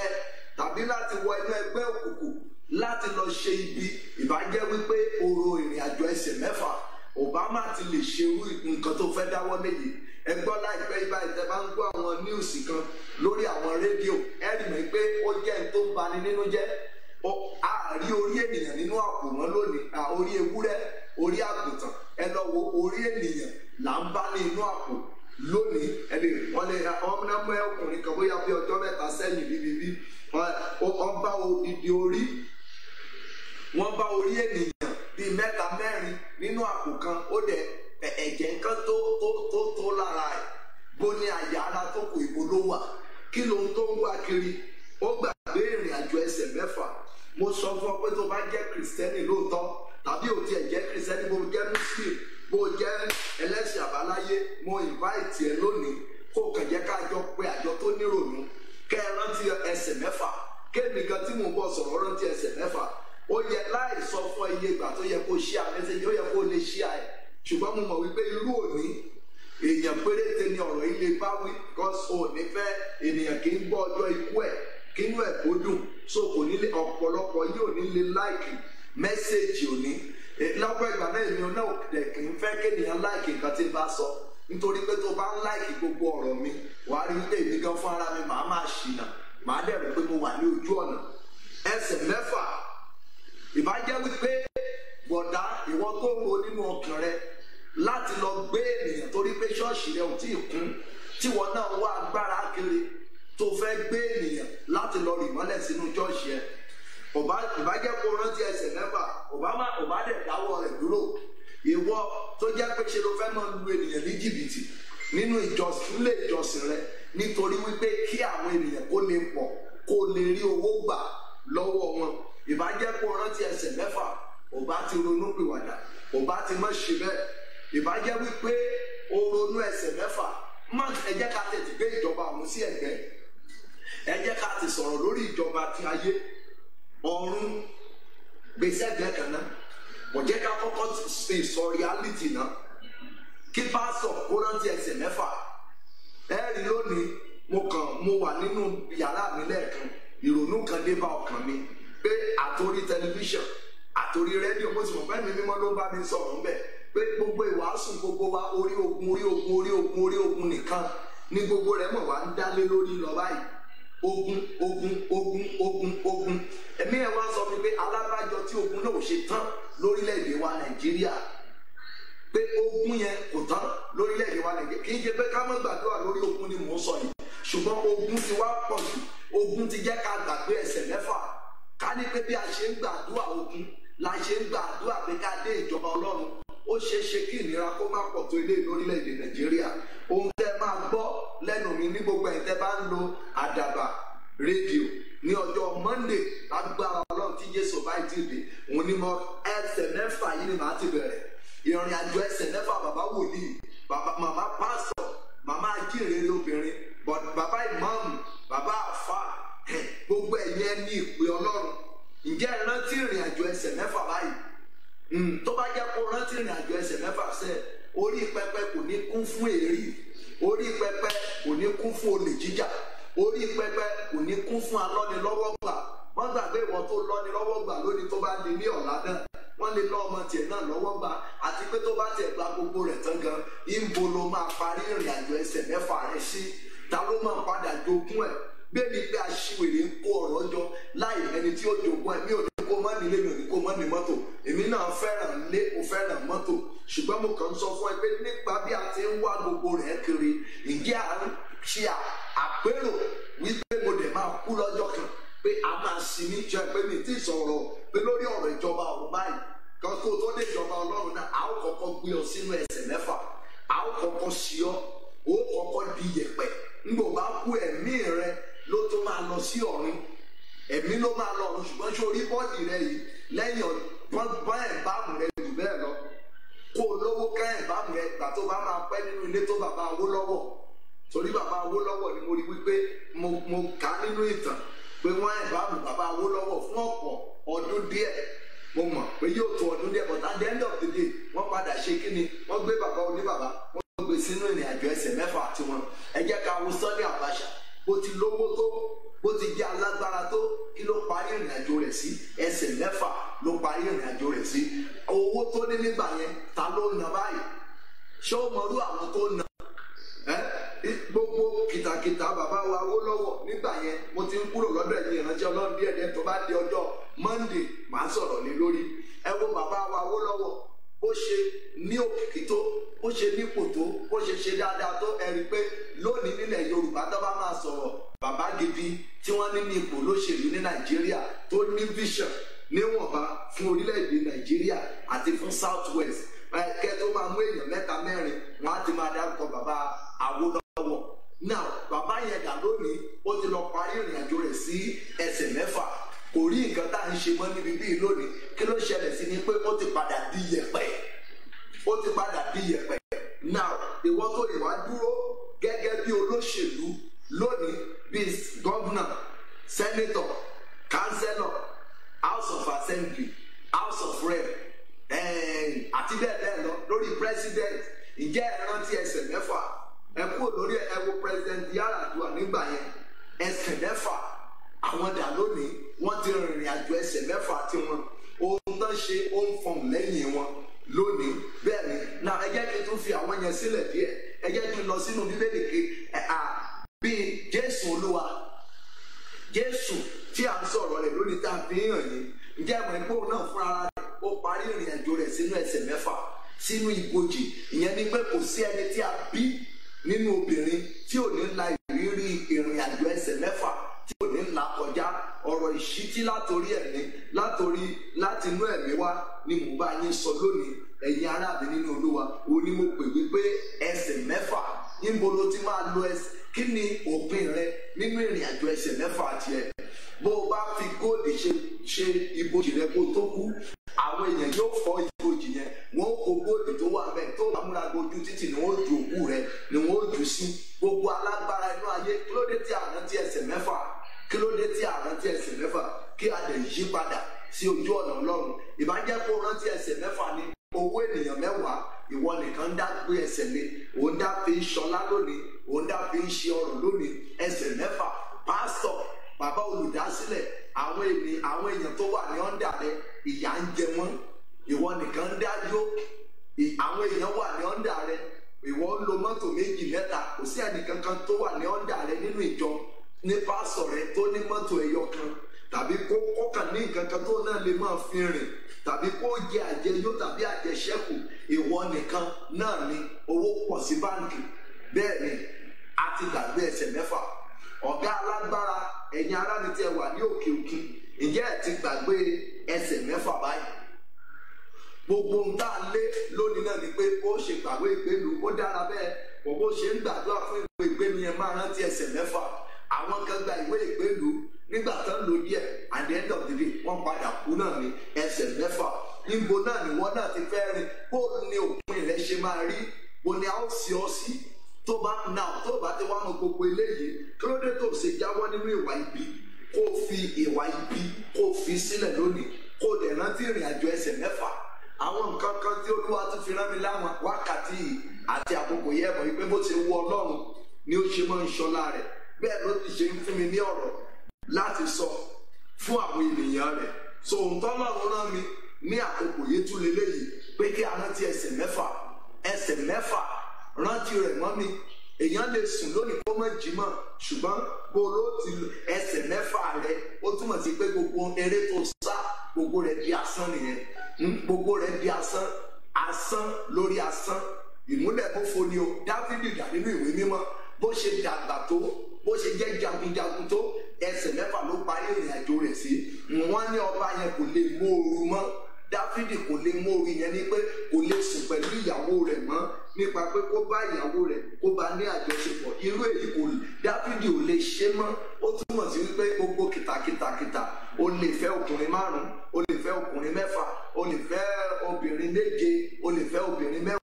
A: tàbí láti wọ inú ẹgbẹ́ òkùnkùn láti lọ ṣe ibi. Ìbàjẹ́ wípé o ro ìrìn àjò ẹsẹ̀ mẹ́fà, Obama ti lè ṣerú nǹkan tó fẹ́ dáwọ́ léyìí. Ẹ gbọ́ láìpẹ́ ibà ìtẹ́ bá ń gbọ́ àwọn níùsì kan lórí àwọn rédíò, ẹ rí mọ̀ pé ó jẹ́ tó ń bani nínú jẹ́. A rí orí ènìyàn nínú àpò mọ́ lónìí, orí ewúrẹ́, orí àgùntàn, ẹ lọ wo orí ènìyàn là ń bá ní inú àpò lónìí. Wọ́n lè ọmọ náà mú ọkùnrin kan bóyá bí ọjọ́ mẹ́ta sẹ́yìn bíbí, wọ́n bá odidi orí, wọ́n bá orí ènìyàn bíi mẹ́ta mẹ́rin nínú àpò kan. Ó dẹ̀ ẹ̀jẹ̀ nǹkan tó lára ẹ̀, bó ní àyà ara tó kù ìbò ló wà, kí ló ń tó ń wá kiri? Ó gbàgbé ìrìn àjò ẹsẹ̀ mẹ́fà. Mo sọ fún ọ pé tó bá jẹ́ kìrìsìtẹ́nì lóòótọ́, tàbí ò tiẹ̀ jẹ́ kìrìsìtẹ́nì, bó jẹ́ muslim, bó jẹ́ ẹlẹ́sìn àbáláyé, mo invite ẹ lónìí kó kàn jẹ́ kájọ pé àjọ tó nírònú, kẹ́ ẹ rántí ẹsẹ̀ mẹ́fà. Kéèmì kan tí mò ń bọ̀ sọ̀rọ̀ rántí ẹsẹ̀ mẹ́fà. Ó yẹ láì sọ fún iye ìgbà tó yẹ kó ṣí àmẹ́sẹ̀jì, ó yẹ kó lè ṣí àì. Ṣùgbọ́n mo mọ̀ wípé irú òní èèyàn péréte ni ọ̀rọ̀ yìí lè bá wí, because òní fẹ́ ènìyàn kì í gbọ́ ọjọ́ ikú ẹ̀. kínú ẹ̀ kó dùn, so kò nílé ọ̀pọ̀lọpọ̀ yóò nílé láìkì mẹ́sẹ̀jì òní. Lọ́pọ̀ ìgbà náà èmi náà dẹ̀ kì í fẹ́ kéèyàn láìkì nǹkan tí n bá sọ, nítorí pé tó bá ń láìkì gbogbo ọ̀rọ̀ mi wàá rí pé èmi gan fún ara mi màá máa ṣìnà, màá dẹ̀ rò pé mo wà ní ojú ọ̀nà. Ẹsẹ̀ mẹ́fà, ìbájẹ́ wípé bọ̀dá ìwọ tó ń ro nínú ọkàn rẹ láti lọ gbé ènìyàn torí pé ṣọ́ọ̀ṣì rẹ ò tí ì kún, tíwọ náà wá agbára kiri tó fẹ́ gbé ènìyàn láti lọ rì mọ́lẹ̀ sínú ṣọ́ọ̀ṣì ẹ, ìbájẹ́ kó rántí ẹsẹ̀ mẹ́fà, ọba dẹ̀ dáwọ́ rẹ̀ dúró. Ìwọ tó jẹ́ pé ṣe ló fẹ́ máa lu ènìyàn ní jìbìtì nínú ilé ìjọsìn rẹ nítorí wípé kí àwọn ènìyàn kó lè pọ̀ kó lè rí owó gbà lọ́wọ́ wọn, ìbájẹ́ kó rántí ẹsẹ̀ mẹ́fà, ọba ti ronú pìwàdà, ọba ti má ṣe bẹ́ẹ̀. Ìbájẹ́ wípé o ronú ẹsẹ̀ mẹ́fà, ẹ jẹ́ ká tètè gbé ìjọba àwọn sí ẹ̀gbẹ́, ẹ jẹ́ ká ti sọ̀rọ̀ lórí ìjọba ti ayé ọ̀run gbèsè ẹ̀gbẹ́ kan náà, kò jẹ́ ká kọ́kọ́ ṣe sọ reality náà. Kí pásọ̀ kó rántí ẹsẹ̀ mẹ́fà. Ẹ rí lónìí mo wà nínú yàrá mi lẹ́ẹ̀kan, ìrònú kan dé bá ọkàn mi pé àtòrí tẹlifíṣàn àtòrí rédíò, mo sì mọ̀ pé mi mímọ́ ló ń bá mi sọ̀rọ̀ ńbẹ̀ pé gbogbo ìwàásù gbogbo wa orí ogun nìkan ní gbogbo rẹ̀ mọ̀ wá ń dálé lórí lọ báyìí. Ogun. Ẹ̀mí ẹ̀ wá sọ mi pé alábàjọ tí ogun náà ò ṣe tán lórílẹ̀‐èdè wa Nàìjíríà, pé ogun yẹn kò tán lórílẹ̀‐èdè wa Nàìjíríà. Kì í ṣe pé ká má gbàdúrà lórí ogun ni mò ń sọ yìí, ṣùgbọ́n ogun ti wá pọ̀ jù. Ogun ti jẹ́ ká gbàgbé ẹsẹ̀ mẹ́fà. Ká ní pé bí a ṣe ń gbàdúrà ogun la ṣe ń gbàdúrà pé ká dé ìjọba Ọlọ́run, ó ṣeé ṣe kí ìnira kó má pọ̀ tó ilé lórílẹ̀‐èdè Nàìjíríà. Ohun tẹ́ máa gbọ́ lẹ́nu mi ní gbogbo ẹ̀ tẹ́ bá ń lo àdàbà rédíò ní ọjọ́ Monday lágbára Ọlọ́run tí Jésù bá ti dé, òun ni mo ẹsẹ̀ mẹ́fà yìí ni màá ti bẹ̀rẹ̀ ìrìn àjò ẹsẹ̀ mẹ́fà. Bàbá wòlíì, màmá pásọ̀, màmá ajínrere obìnrin, bàbá ìmáàmù, bàbá àfà, gbogbo ẹ̀yin ẹni ìpè Ọlọ́run, ǹjẹ́ ẹ rántí ìrìn àjò ẹsẹ̀ mẹ́fà báyìí? Tó bá jẹ́ kó rántí ìrìn àjò ẹsẹ̀ mẹ́fà sẹ́ẹ̀, orí pẹpẹ kò ní kún fún èrí, orí pẹpẹ kò ní kún fún olè jíjà, orí pẹpẹ kò ní kún fún alọ́nilọ́wọ́gbà. Wọ́n gbàgbé ìwọ tó lọ́nilọ́wọ́gbà lónìí tó bá di ní ọ̀la náà, wọ́n lè lọ́ ọmọ tiẹ̀ náà lọ́wọ́gbà, àti pé tó bá tiẹ̀ gba gbogbo rẹ̀ tán gan, ìbò ló máa parí ìrìn àjò ẹsẹ̀ mẹ́fà rẹ̀ sí, ta ló máa padà jogún ẹ̀? Bẹ́ẹ̀ni pé aṣiwèrè ń kó ọ̀rọ̀ jọ láì ẹni tí ó jogún ẹ̀. Mi ò ní kó má nílé, mi ò ní kó má ní mọ́tò, èmi náà fẹ́ràn lé, mo fẹ́ràn mọ́tò, ṣùgbọ́n mo kàn ń sọ fún ẹ pé nípa bí a ti ń wá gbogbo rẹ̀ kiri, ǹjẹ́ à ń ṣe àpérò wípé mo dẹ̀ máa kú lọ́jọ́ kan, pé a máa sinmi jẹ́ pé mi ti sọ̀rọ̀ pé lórí ọ̀rọ̀ ìjọba ọ̀run báyìí kan kó tó dé ìjọba Ọlọ́run náà, a ó kọ́kọ́ gbé ọ sínú ẹsẹ̀ mẹ́fà, a ó kọ́kọ́ sí ọ, ó kọ́kọ́ di yẹ̀pẹ̀. Ńgbò bá kú ẹ̀mí rẹ ló tó máa lọ sí ọ̀run, ẹ̀mí ló máa lọ ọ̀run, ṣùgbọ́n ṣé orí bọ́ọ̀dì rẹ yìí lẹ́yìn bá ẹ̀ báàmù rẹ jù bẹ́ẹ̀ lọ, kó o lówó ká ẹ̀ báàmù rẹ gbà tó bá máa pẹ́ nínú ilé tó bàbá Awólọ́wọ̀. Torí bàbá Awólọ́wọ̀ ni mo rí wípé mo kà nínú ìtàn pé wọ́n ẹ̀ báàmù bàbá Awólọ́wọ̀ fún ọ̀pọ̀ ọdún díẹ̀. Mo mọ̀ pé yóò tó ọdún díẹ̀, but at the end of the day wọ́n padà ṣe kí ni, wọ́n gbé bàbá oníbàbá wọ́n gbé sínú ìrìn àjò ẹsẹ̀ mẹ́fà tiwọn. Ẹ jẹ́ ká wo Sunday Abacha, bó ti lówó tó, bó ti jẹ́ alágbára tó, kí ló parí ìrìn àjò rẹ̀ sí? Ẹsẹ̀ mẹ́fà ló parí ìrìn àjò rẹ̀ sí. Owó tó ní nígbà yẹn ta ló ná báyìí? Ṣé ó mọrú àwọn tó ná? Gbogbo kìtàkìtà bàbá wa Awólọ́wọ̀ nígbà yẹn, mo ti ń kúrò lọ́dọ̀ ẹ̀yin ìrántí Ọlọ́run díẹ̀díẹ̀, tó bá di ọjọ́ Monday màá sọ̀rọ̀ lé lórí. Ẹ wo bàbá wa Awólọ́wọ̀ bó ṣe ní òkìkí tó, bó ṣe nípò tó, bó ṣe dáadáa tó. Ẹ rí i pé lónìí nílẹ̀ Yorùbá tó bá máa sọ̀rọ̀ bàbá gidi tí wọ́n ní ipò lóṣèlú ní Nàìjíríà tó ní vision níwọ̀nba fún orílẹ̀-èdè Nàìjíríà àti fún South West, kẹ́ tó máa mú èèyàn mẹ́ta mẹ́rin wọ́n á ti máa dárúkọ bàbá Awólọ́wọ̀. Now bàbá yẹn dà lónìí, ó ti lọ parí ìrìn àjò rẹ̀ sí ẹsẹ̀ mẹ́fà, kò rí nǹkan tá à ń ṣe mọ́ níbi bíi lónìí. Kí ló ṣẹlẹ̀ sí ni pé ó ti padà di yẹ̀pẹ̀, ó ti padà di yẹ̀pẹ̀. Now ìwọ tó lè wá dúró gẹ́gẹ́ bí olóṣèlú lónìí, bíi gọ́vnà, sẹ́nétọ̀, kánsẹ́lọ̀, House of Assembly, House of Rep, àti bẹ́ẹ̀ bẹ́ẹ̀ lọ, lórí president. Ǹjẹ́ ẹ rántí ẹsẹ̀ mẹ́fà? Ẹ kúrò lórí ẹ wo president Yar'Adua nígbà yẹn, ẹsẹ̀ mẹ́fà, a àwọn dà lónìí wọ́n ti rìnrìn àjò ẹsẹ̀ mẹ́fà tiwọn, ohun tán ṣe ó ń fọhùn lẹ́yìn wọn lónìí. bẹ́ẹ̀ ni náà ẹ jẹ́ kí n tún fi àwọn yẹn sílẹ̀ díẹ̀, ẹ jẹ́ kí n lọ sínú bíbélì bíi Jésù Olúwa, Jésù tí a ń sọ̀rọ̀ rẹ̀ lónìí tá a fi hàn yín. ǹjẹ́ ẹ̀mọ̀ ìpò náà fún ara rẹ̀ ó parí ìrìn àjò rẹ̀ sínú ẹsẹ̀ mẹ́fà sínú ibojì. ìyẹn ni pé kò sí ẹni tí a bí nínú obìnrin tí ò ní la ìrírí ìrìn àjò ẹsẹ̀ mẹ́fà tí ò ní là kọjá. ọ̀rọ̀ ìṣítí látòrí ẹ̀mí láti inú ẹ̀mí wá ni mo bá yín sọ lónìí. ẹ̀yin ará mi nínú Olúwa, òun ni mo pè wípé ẹsẹ̀ mẹ́fà. níbo ló ti máa lo ẹsẹ̀? kí ni òpin rẹ nínú ìrìn àjò ẹsẹ̀ mẹ́fà tiẹ̀? bó o bá fi góòdì ṣe ibojì rẹ kó tó kú, àwọn èèyàn yóò fọ́ ibojì yẹn, wọn ó kó góòdì tó wà bẹ́ẹ̀ tó bá múra gojú títì ni wọn ó ju òkú rẹ ni wọn ó jù sí. gbogbo alágbára inú ayé, kí ló dé tí a rántí ẹsẹ̀ mẹ́fà? kí ló dé tí a rántí ẹsẹ̀ mẹ́fà? kí a lè yí padà sí ojú ọ̀nà Ọlọ́run. ìbájẹ́ kó rántí ẹsẹ̀ mẹ́fà ni owó ènìyàn mẹ́wàá, ìwọ nìkan dá gbé ẹsẹ̀ lé, òun dá fi ń ṣọlá lónìí, òun dá fi ń ṣe ọrọ̀ lónìí. ẹsẹ̀ mẹ́fà. pásítọ̀, bàbá olùdásílẹ̀, àwọn èèyàn tó wà ní ọ̀ndà rẹ, ìyà ń jẹ wọ́n, ìwọ nìkan ń dájọ́. àwọn èèyàn wà ní ọ̀ndà rẹ, ìwọ ń lo mọ́tò méjì mẹ́ta, kò sí ẹnìkankan tó wà ní ọ̀ndà rẹ nínú ìjọ ní pásítọ̀ rẹ tó ní mọ́tò ẹyọ kan, tàbí kó kàn ní nǹkan kan tó náà lè máa fi rìn, tàbí kó jẹ àjẹyó tàbí àjẹṣẹ́kù. ìwọ nìkan náà ni owó pọ̀ sí báńkì. bẹ́ẹ̀ ni a ti gbàgbé ẹsẹ̀ mẹ́fà. ọ̀gá alágbára, ẹ̀yin ará mi tí ẹ wà ní òkè òkun, ǹjẹ́ ẹ ti gbàgbé ẹsẹ̀ mẹ́fà báyìí? gbogbo ń tá a lé lónìí náà ni pé ó ṣe gbàgbé ìgbélu, ó dára bẹ́ẹ̀. bó ṣe ń gbàdúrà fún ìwé ìgbélu yẹn, máa rántí ẹsẹ̀ mẹ́fà. àwọn kan gba ìwé ìgbélu nígbà tó ń lò díẹ̀, at the end of the day wọ́n padà kú náà ní ẹsẹ̀ mẹ́fà. níbo náà ni wọ́n náà ti fẹ́ rìn? bó ni òpin rẹ̀ ṣe máa rí? bó ni a ó sì ọ sí? tó bá ti wá mọ gbogbo eléyìí, kí ló dé tó ṣe jáwọ́ nínú ìwà ibi? kó fi ìwà ibi kó fi sílẹ̀ lónìí, kó dẹ̀ rántí ìrìn àjò ẹsẹ̀ mẹ́fà. àwọn nǹkan kan tí Olúwa tún fi rán mi láwọn wákàtí àti àkókò yẹn mọ̀ wípé bó ṣe wù Ọlọ́run ni ó ṣe máa ń ṣọlá rẹ̀. bẹ́ẹ̀ ló ti ṣe ń fún mi ní ọ̀rọ̀ láti sọ fún àwọn ènìyàn rẹ̀. so nǹkan Ọlọ́run rán mi ní àkókò yìí tún lélẹ́yìí pé kí a rántí ẹsẹ̀ mẹ́fà. ẹsẹ̀ mẹ́fà, rántí rẹ̀ mọ́ mi. èèyàn lè sùn lónìí kó má jí mọ́, ṣùgbọ́n bó ló ti ẹsẹ̀ mẹ́fà rẹ̀, ó túmọ̀ sí pé gbogbo eré tó sá, gbogbo rẹ̀ di asán nìyẹn. gbogbo rẹ̀ di asán, asán lórí asán. ìmúlẹ̀múfo ni o. Dáfídì dà nínú ìwé mímọ́, bó ṣe dàgbà tó, bó ṣe jẹ́ jagunjagun tó, ẹsẹ̀ mẹ́fà ló parí ìrìn àjò rẹ̀ sí. wọ́n ní ọba yẹn kò lè mú ooru mọ́. Dáfídì kò lè mú ooru yẹn ní pé kò lè sùn pẹ̀lú ìyàwó rẹ̀ mọ́, nípa pé kó bá ìyàwó rẹ̀ kó bá ní àjọṣepọ̀. irú èyí kò Dáfídì ò lè ṣe mọ́. ó túmọ̀ sí wípé gbogbo kìtàkìtà o lè fẹ́ ọkùnrin 5, o lè fẹ́ ọkùnrin 6, o lè fẹ́ obìnrin 7, o lè fẹ́ obìnrin 10.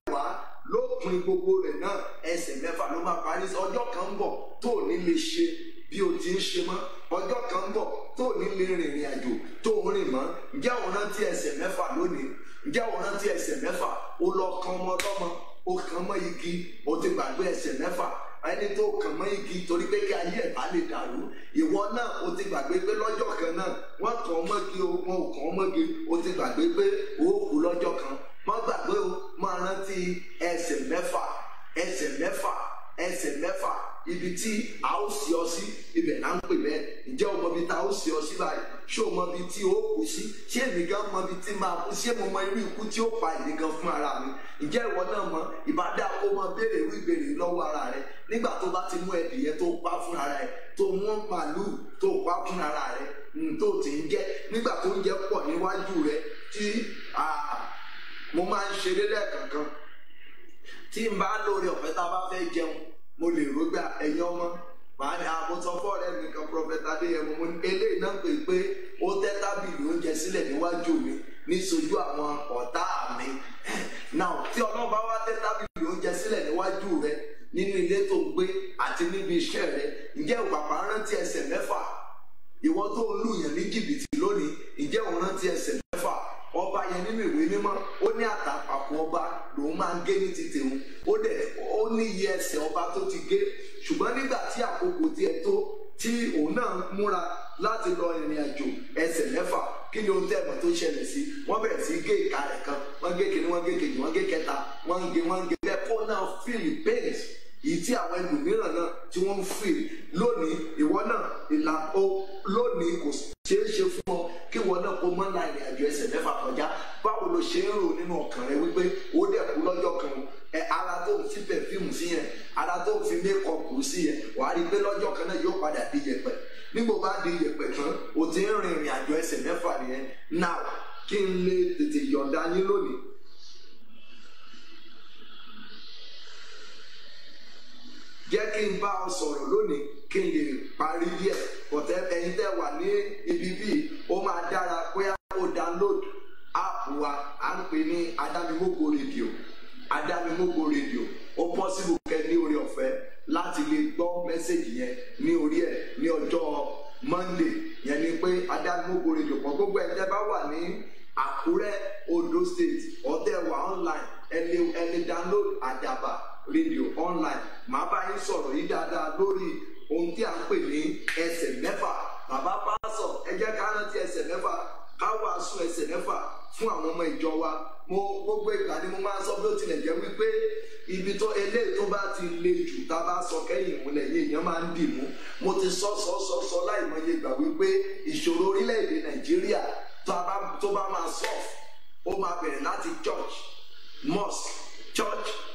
A: lópin gbogbo rẹ̀ náà ẹsẹ̀ mẹ́fà ló máa parí. ọjọ́ kan ń bọ̀ tó ò ní lè ṣe bí o ti ń ṣe mọ́. ọjọ́ kan ń bọ̀ tó ò ní lè rìnrìn àjò tó ń rìn mọ́. ǹjẹ́ o rántí ẹsẹ̀ mẹ́fà lónìí? ǹjẹ́ o rántí ẹsẹ̀ mẹ́fà? o lọ kan ọmọ ọlọ́mọ, o kàn mọ́ igi, o ti gbàgbé ẹsẹ̀ mẹ́fà. ẹni tó kàn mọ́ igi torí pé kí ayé ẹ̀ bá lè dàrú, ìwọ náà o ti gbàgbé pé lọ́jọ́ kan náà wọ́n kàn ọ́ mọ́gi, wọn ò kàn ọ́ mọ́gi, o ti gbàgbé pé o kú lọ́jọ́ kan. má gbàgbé o, máa rántí ẹsẹ̀ mẹ́fà. ẹsẹ̀ mẹ́fà, ẹsẹ̀ mẹ́fà. ibi tí a ó sì ọ sí, ibẹ̀ là ń pè bẹ́ẹ̀. ǹjẹ́ o mọ ibi tá a ó sì ọ sí báyìí? ṣé o mọ ibi tí o kù sí? ṣé èmi gan mọ ibi tí máa kú? ṣé mo mọ irú ikú tí ó pa èmi gan fún ara mi? ǹjẹ́ ìwọ náà mọ? ìbádá kó mọ béèrè irú ìbéèrè lọ́wọ́ ara rẹ nígbà tó bá ti mú ẹdìyẹ tó pa fún ara rẹ, tó mú màlúù tó pa fún ara rẹ, tó ti ń jẹ, nígbà tó ń jẹ pọ̀ níwájú rẹ. tí mo máa ń ṣeré lẹ́ẹ̀kankan tí n bá lórí ọ̀fẹ́ tá a bá fẹ́ jẹun, mo lè rógbà ẹ̀yin ọmọ màá ní àbótọ́ fọ́ọ̀rẹ́ mi kan Prọfẹ̀tà Adéyẹmọ, mo ní eléyìí náà pè pé ó tẹ́ tábìlì oúnjẹ sílẹ̀ níwájú mi níṣojú àwọn ọ̀tá mi. náà tí Ọlọ́run bá wá tẹ́ tábìlì oúnjẹ sílẹ̀ níwájú rẹ nínú ilé tó ń gbé àti níbi iṣẹ́ rẹ, ǹjẹ́ òpàpà rántí ẹsẹ̀ mẹ́fà? ìwọ tó ń lù yàn ní jìbìtì lónìí, ǹjẹ́ òun rántí ẹsẹ̀ mẹ́fà? ọba yẹn nínú ìwé mímọ́ ó ní àtàpàpọ̀ ọba lòun máa ń gé ní títì òun, ó ní iye ẹsẹ̀ ọba tó ti gé. ṣùgbọ́n nígbà tí àkókò tiẹ̀ tó, tí òun náà múra láti lọ ìrìn àjò ẹsẹ̀ mẹ́fà. Kí ni ohun tẹ́ẹ̀mọ̀ tó ṣẹlẹ̀ sí? Wọ́n bẹ̀rẹ̀ sí gé ìka rẹ̀ kan, wọ́n gé kìíní, wọ́n gé kejì, wọ́n gé kẹta, wọ́n ń gé bẹ́ẹ̀ kó náà fíìlì pains yìí tí àwọn ẹlòmíràn náà tí wọ́n ń fìlì. Lónìí ìwọ náà lónìí kò ṣeé ṣe fún ọ kí ìwọ náà kó mọ́ la ìrìn àjò ẹsẹ̀ mẹ́fà kọjá. Báwo lo ṣe ń rò nínú ọkàn rẹ wípé ó dẹ̀ kú lọ́jọ́ kan, ara tó ń fi pẹ̀fíìmù sí yẹn, ara tó ń fi mékọ̀pù sí yẹn, wàá rí i pé lọ́jọ́ kan náà yóò padà di yẹ̀pẹ̀. Nígbà bá di yẹ̀pẹ̀ tán, o ti ń rin ìrìn àjò ẹsẹ̀ mẹ́fà nìyẹn. Now kí n lè tètè yọ̀ǹda yín lónìí. Jẹ́ kí n bá ọ sọ̀rọ̀ lónìí kí n lè parí díẹ̀. Bọ̀tẹ́ ẹ̀yin tẹ́ wà ní ibi bíi, ó máa dára bóyá ó download app wa, à ń pè ní Adámimógo rédíò. Adámimógo rédíò ó possible kẹ́ ní orí ọ̀fẹ́ láti lè gbọ́ mẹ́sẹ̀gì yẹn ní orí ẹ̀ ní ọjọ́ Monday. Yẹn ni pé Adámimógo rédíò pọ̀ gbogbo ẹ̀ tẹ́ bá wà ní Àkúrẹ́, Ondo State, ọ̀tẹ̀ wà online, ẹ lè download Àdàbà rédíò online. Màá bá yín sọ̀rọ̀ yìí dáadáa lórí ohun tí a ń pè ní ẹsẹ̀ mẹ́fà. Bàbá pásọ̀, ẹ jẹ́ ká rántí ẹsẹ̀ mẹ́fà, ká wàásù ẹsẹ̀ mẹ́fà fún àwọn ọmọ ìjọ wa. Gbogbo ìgbà ni mo máa ń sọ bí ó tilẹ̀ jẹ́ wípé ibi tó eléyìí tó bá ti le jù tá a bá sọ kẹ́yìn ìmúlẹ̀ yìí èèyàn máa ń dì mú. Mo ti sọ láìmọye ìgbà wípé ìṣòro orílẹ̀-èdè Nàìjíríà tó bá máa solve, ó máa bẹ̀rẹ̀ láti church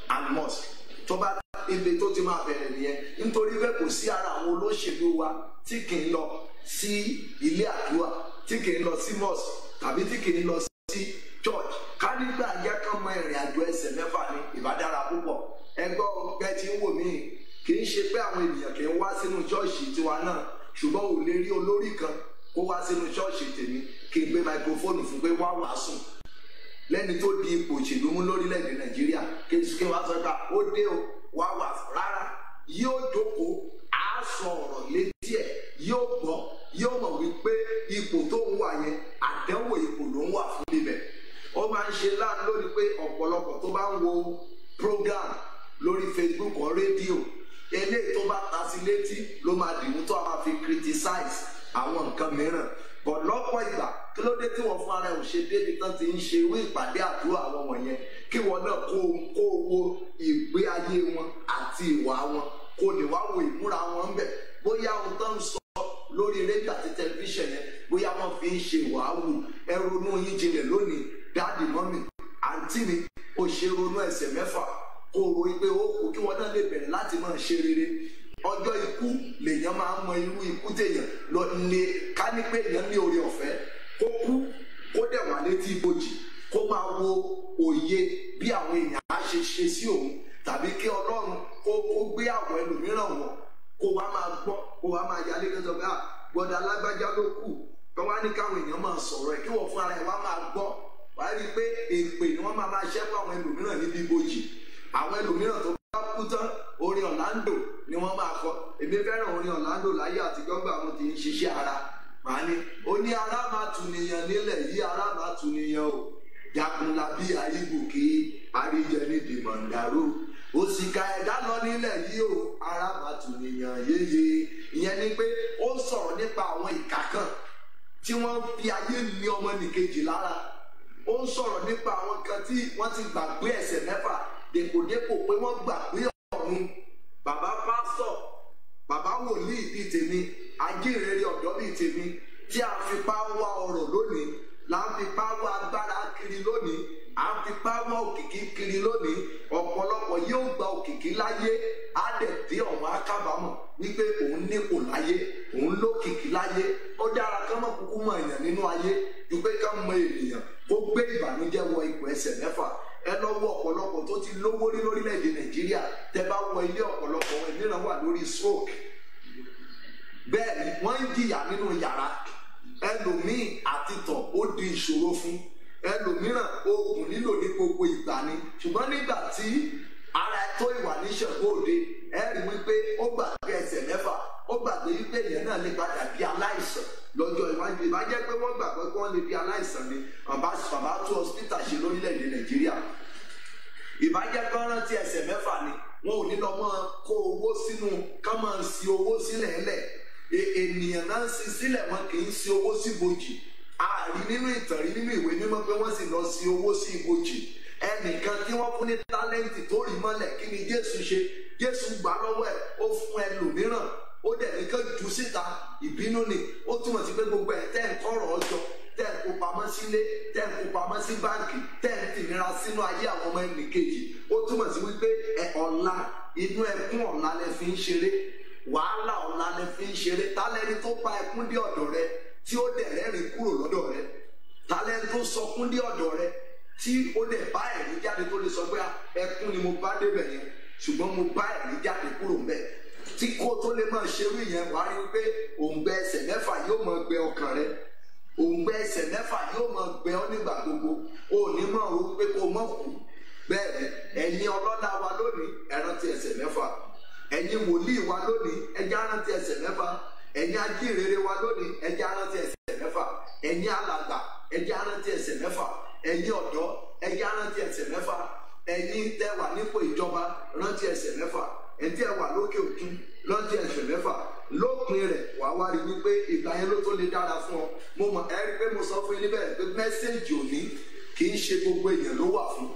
A: and mosque. Tó bá ibi tó ti máa bẹ̀rẹ̀ nìyẹn, nítorí pé kò sí ara àwọn olóṣèlú wa tí kì í lọ sí ilé àdúrà, tí kì í lọ sí mosque tàbí tí kì í lọ sí church. Ká nígbà yẹ kán mọ ìrìn àjò ẹsẹ̀ mẹ́fà ní ìbádára púpọ̀. Ẹgbọ́n ọgbẹ́ tí ń wò mí kì í ṣe pé àwọn ènìyàn kì í wá sínú ṣọ́ọ̀ṣì tiwa náà, ṣùgbọ́n ò lè rí olórí kan kó wá sínú ṣọ́ọ̀ṣì tèmi kí n gbé máikrófóònù fún pé wá wàásù lẹ́ni tó di ipò òṣèlú mú lórílẹ̀‐èdè Nàìjíríà kí wá sọ pé ó dé o wá wà rárá. Yóò jókòó, á sọ ọ̀rọ̀ létí ẹ̀, yóò gbọ́, yóò mọ̀ wípé ipò tó ń wà yẹn àdánwò ipò ló ń wà fún bíbẹ̀. Ó máa ń ṣe láàánú lórí pé ọ̀pọ̀lọpọ̀ tó bá ń wo program lórí Facebook or rédíò, eléyìí tó bá ta sí létí ló máa dìmú tó a máa fi criticize àwọn nǹkan mìíràn. Bọ̀ lọ́pọ̀ ìgbà kí ló dé tí wọ́n fún ara ẹ̀ ò ṣe débi tán ti ń ṣe irú ìpàdé àdúrà àwọn wọ̀nyẹn, kí wọ́n náà kó wo ìgbé ayé wọn àti ìwà wọn, kó lè wá wo ìmúra wọn ń bẹ̀. Bóyá ohun tó ń sọ lórí rédíò àti tẹlifíṣàn yẹn bóyá wọ́n fi ń ṣe wàhálù. Ẹ ronú yín jinlẹ̀ lónìí, dáàdì mọ́mì àǹtí mi, ó ṣe ronú ẹsẹ̀ mẹ́fà kó ro pé ó kú kí wọ́n náà lè bẹ̀rẹ̀ láti máa ṣe rere. Ọjọ́ ikú lèèyàn máa ń mọ irú ikú téèyàn lọ lè ká ní pé èèyàn ní oore ọ̀fẹ́ kó kú kó dẹ̀ wà létí ibojì kó máa wo òye bí àwọn èèyàn á ṣe sí òun, tàbí kí Ọlọ́run kó gbé àwọn ẹlòmíràn wọ̀ kó wá máa gbọ́ kó wá máa yálé kẹ́sọ̀ pé gbọ́dọ̀ alágbájá ló kù, kí wọ́n á ní káwọn èèyàn máa sọ̀rọ̀ ẹ̀ kí wọ́n fún ara ẹ̀ wá máa gbọ́. Wàá rí i pé èpè ni wọ́n máa ṣẹ́fún àwọn ẹlòmíràn níbi ibojì. Àwọn ẹlòmíràn tó bá kú tán orin Orlando ni wọ́n máa kọ. Èmi fẹ́ràn orin Orlando láyé àtijọ́ gbà wọn ti ń ṣiṣẹ́ ara. Màá ní ó ní ara máa tù nìyàn nílẹ̀ yìí, ara máa tù nìyàn o. Jagunla bí ayébùkí àríjẹ ní dìmọ̀ǹdàrú. Òṣìkà ẹ̀dá lọ nílẹ̀ yìí o, ara máa tù nìyàn yéye. Ìyẹn ni pé ó sọ̀rọ̀ nípa àwọn ìkà kan tí wọ́n fi ayé ní ọmọnìkejì lára. Ó ń sọ̀rọ̀ nípa àwọn kan tí wọ́n ti gbàgbé ẹsẹ̀ mẹ́fà dèpòdépò pé wọ́n gbàgbé ọ̀run. Bàbá pásítọ̀, bàbá wòlíì bíi tèmi, ajínrere ọ̀dọ́ bíi tèmi, tí a fipá wá ọrọ̀ lónìí, là ń fipá wá agbára kiri lónìí, à ń fipá wá òkìkí kiri lónìí. Ọ̀pọ̀lọpọ̀ yóò gba òkìkí láyé, á dẹ̀ dé ọ̀hún akábàámọ̀ wípé òun nípò láyé, òun lókìkí láyé. Ó dára kán mọ̀ kúkú mọ̀ èèyàn nínú ayé ju pé ká mọ ènìyàn kó gbé ìbànújẹ́ wọ ipò ẹsẹ̀ mẹ́fà. Ẹ lọ wo ọ̀pọ̀lọpọ̀ tó ti lówó rí lórílẹ̀‐èdè Nàìjíríà, tẹ́ bá wọ ilé ọ̀pọ̀lọpọ̀ wọn ìmíràn wà lórí stroke. Bẹ́ẹ̀ ni wọ́n ń jìyà nínú yàrá. Ẹlòmíì àtitọ̀ ó di ìṣòro fún. Ẹlòmíràn oògùn nílò ní gbogbo ìgbà ni. Ṣùgbọ́n nígbà tí ara ẹ tó ìwà níṣẹ̀gbọ́ òde, ẹ rí wípé ó gbàgbé ẹsẹ̀ mẹ́fà, ó gbàgbé wípé èèyàn náà lè padà bí aláìsàn lọ́jọ́ iwájú. Ìbájẹ́ pé wọ́n gbàgbọ́ pé wọ́n lè bí aláìsàn ni bàbá tó hospital ṣe lórílẹ̀‐èdè Nàìjíríà. Ìbájẹ́ pé wọ́n rántí ẹsẹ̀ mẹ́fà ni wọn ò ní lọ mọ́ kó owó sínú ká máa ń si owó sílẹ̀ ẹlẹ̀. ènìyàn náà ń sin sílẹ̀, wọn kì í sin owó sí ibojì. A rí nínú ìtàn, rí nínú ìwé mímọ́ pé wọ́n sì lọ sin owó sí ibojì. Ẹnìkan tí wọ́n fún ní tálẹ́ǹtì tó rí mọ́lẹ̀, kí ni Jésù ṣe? Jésù gbà lọ́wọ́ ẹ̀, ó fún ẹlòmíràn, ó dẹ̀ ní kó jù síta. Ìbínú ni ó túmọ̀ sí pé gbogbo ẹ̀ tẹ́ ń kọ́rọ̀ ọjọ́, tẹ́ ń kó pamọ́ sílé, tẹ́ ń kó pamọ́ sí báǹkì, tẹ́ ń tìnira sínú ayé àwọn ọmọ ẹnì kejì. Ó túmọ̀ sí wípé ọ̀la, inú ẹkún ọ̀la lẹ fi ń ṣeré, wàhálà ọ̀la lẹ fi ń ṣeré. Tálẹ́ni tó bá ẹkún dé ọ̀dọ̀ rẹ tí ó dẹ̀ rẹ́rìn kúrò lọ́dọ̀ rẹ? Tálẹ́ni tó sọkún dé ọ̀dọ̀ rẹ tí ó dẹ̀ bá ẹ̀rí jáde tó lè sọ pé ẹkún ni mo bá débẹ̀ yẹn, ṣùgbọ́n mo bá ẹ̀rí jáde kúrò ń bẹ̀? Tí kò tó lè máa ṣerú ìyẹn, wàá rí wípé òǹgbẹ ẹsẹ̀ mẹ́fà yóò máa gbẹ ọkàn rẹ. Òǹgbẹ ẹsẹ̀ mẹ́fà yóò máa gbẹ ọ́ nígbà gbogbo. O ò ní máa rò pé kó mọ̀ kú. Bẹ́ẹ̀ ni ẹ̀yin ọlọ́lá wa lónìí, ẹ rántí ẹsẹ̀ mẹ́fà. Ẹ̀yin wòlíì wa lónìí, ẹ jẹ́ á rántí ẹsẹ̀ mẹ́fà. Ẹ̀yin ajíhìnrere wa lónìí, ẹ jẹ́ á rántí ẹsẹ̀ mẹ́fà. Ẹ̀yin alàgbà, ẹ jẹ́ á rántí ẹsẹ̀ mẹ́fà. Ẹ̀yin ọ̀dọ́, ẹ jẹ́ á rántí ẹsẹ̀ mẹ́fà. Ẹ̀yin tẹ́ wà nípò ìjọba, rántí ẹsẹ̀ mẹ́fà. Ẹ̀yin tẹ́ wà lókè òkun, rántí ẹsẹ̀ mẹ́fà. Lópin rẹ̀ wà wá rí wípé ìgbà yẹn ló tó lè dára fún ọ. Mo mọ̀ ẹ́ rí pé mo sọ fún yín níbẹ̀ pé mẹ́sẹ̀jì òní kì í ṣe gbogbo èèyàn ló wà fún.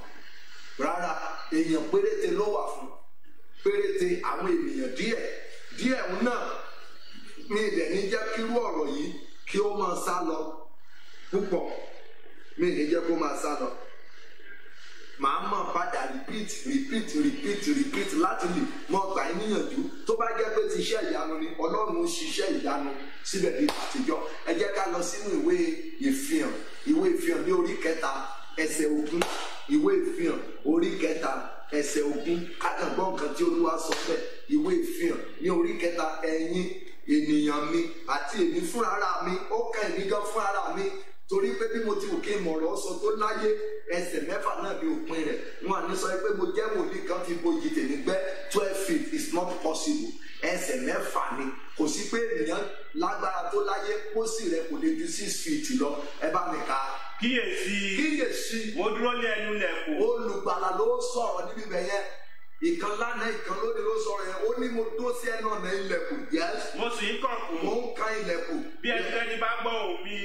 A: Rárá, èèyàn péréte ló wà fún. Péréte àwọn ènìyàn díẹ̀ náà mi ìdẹ̀ ní jẹ́ kírú ọ̀rọ̀ yìí kí ó máa sá lọ púpọ̀. Mi ní jẹ́ kó máa sá lọ. Màá mọ̀ padà repeat láti lè mọ gbà yín níyànjú. Tó bá jẹ́ pé ti iṣẹ́ ìyanu ni, Ọlọ́run ń ṣiṣẹ́ ìyanu síbẹ̀ ní àtijọ́. Ẹ jẹ́ ká lọ sínú ìwé ìfihàn ní orí 3 ẹsẹ̀ 20. Ìwé ìfihàn orí 3 ẹsẹ̀ 20. Kájàgbọ́n nǹkan tí Olúwa sọ bẹ́ẹ̀. Ìwé ìfihàn ní orí 3. Ẹ̀yin ènìyàn mi àti èmi fúnra mi, ó kàn èmi gan fúnra mi, torí pé bí mo ti wù kí n mọ̀rọ̀ sọ tó láyé, ẹsẹ̀ mẹ́fà náà ní òpin rẹ̀. Wọn à ní sọ pé mo jẹ́ wòlíì kan fi bojì tèmi gbẹ́ 12 feet is not possible. Ẹsẹ̀ mẹ́fà ni. Kò sí pé ènìyàn lágbára tó láyé, pósí rẹ̀ kò lè ju 6 feet lọ. Ẹ bá mi kà á. Kíyèsí,
B: mo dúró lé ẹnu ilẹ̀kùn.
A: Olùgbàlà ló sọ̀rọ̀ níbi bẹ̀ yẹn. Ìkan lánàá, ìkan lónìí ló sọ̀rọ̀ yẹn. Ó ní mo dó sí ẹnu ọ̀nà ilẹ̀kùn. Yes.
B: Mo sì ń kànkùn.
A: Mo ń kan ilẹ̀kùn.
B: Bí ẹnikẹ́ni bá gbọ́ ohùn mi.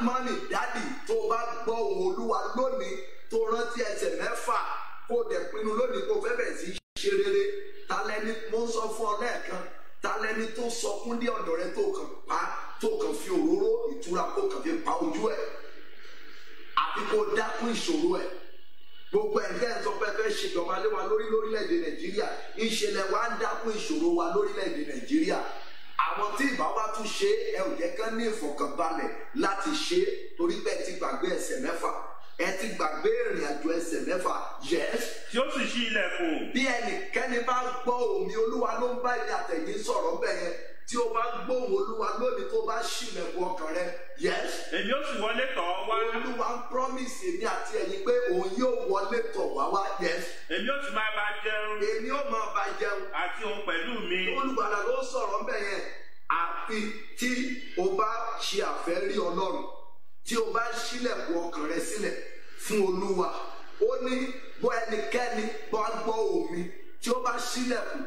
A: Mọ́mì, dádì, tó bá gbọ́ ohùn Olúwa lónìí, tó rántí ẹsẹ̀ mẹ́fà, kó dẹ̀ pinnu lónìí kó fẹ́ bẹ̀rẹ̀ sí ṣe rere. Talẹ́ni mo ń sọ fún ọ lẹ́ẹ̀kan, talẹ́ni tó sọkún dé ọ̀dọ̀ rẹ tó kàn fi òróró ìtura kó kàn fi pa ojú ẹ̀, àbí kó dákún ìṣòro ẹ̀. Gbogbo ẹ̀jẹ̀ ń sọ pé fẹ́ ṣèjọba lé wa lórílẹ̀‐èdè Nàìjíríà, ìṣẹ̀lẹ̀ wa ń dákún ìṣòro wa lórílẹ̀‐èdè Nàìjíríà. Àwọn tí ìbá wa tún ṣe ẹ ò jẹ́ kán ní ìfọ̀kànbalẹ̀ láti ṣe, torí pé ẹ ti gbàgbé ẹsẹ̀ mẹ́fà, ẹ ti gbàgbé ìrìn àjò ẹsẹ̀ mẹ́fà. Yes.
B: Tí ó sì ṣí ilẹ̀kùn.
A: Bí ẹnikẹ́ni bá gbọ́ òmí Olúwa ló ń bá ilé àtẹ̀yìn sọ̀rọ̀ bẹ́ẹ̀ yẹn. Tí o bá gbóhùn Olúwa lónìí tó bá ṣílẹ̀kùn ọkàn rẹ. Yes.
B: Èmi ó sì wọlé tọ̀ ọ́ wá.
A: Olúwa ń promise èmi àti ẹ̀yin pé òun yóò wọlé tọ̀ wá wá. Yes.
B: Èmi ó sì máa bá jẹun.
A: Èmi ó máa bá jẹun.
B: Àti òun pẹ̀lú mi.
A: Olùgbàlà ló sọ̀rọ̀ bẹ́ẹ̀ yẹn. Àfi tí o bá ṣe àfẹ́rí Ọlọ́run, tí o bá ṣílẹ̀kùn ọkàn rẹ sílẹ̀ fún Olúwa. Ó ní bó ẹnikẹ́ni bá gbọ́ òun mi, tí ó bá ṣílẹ̀kùn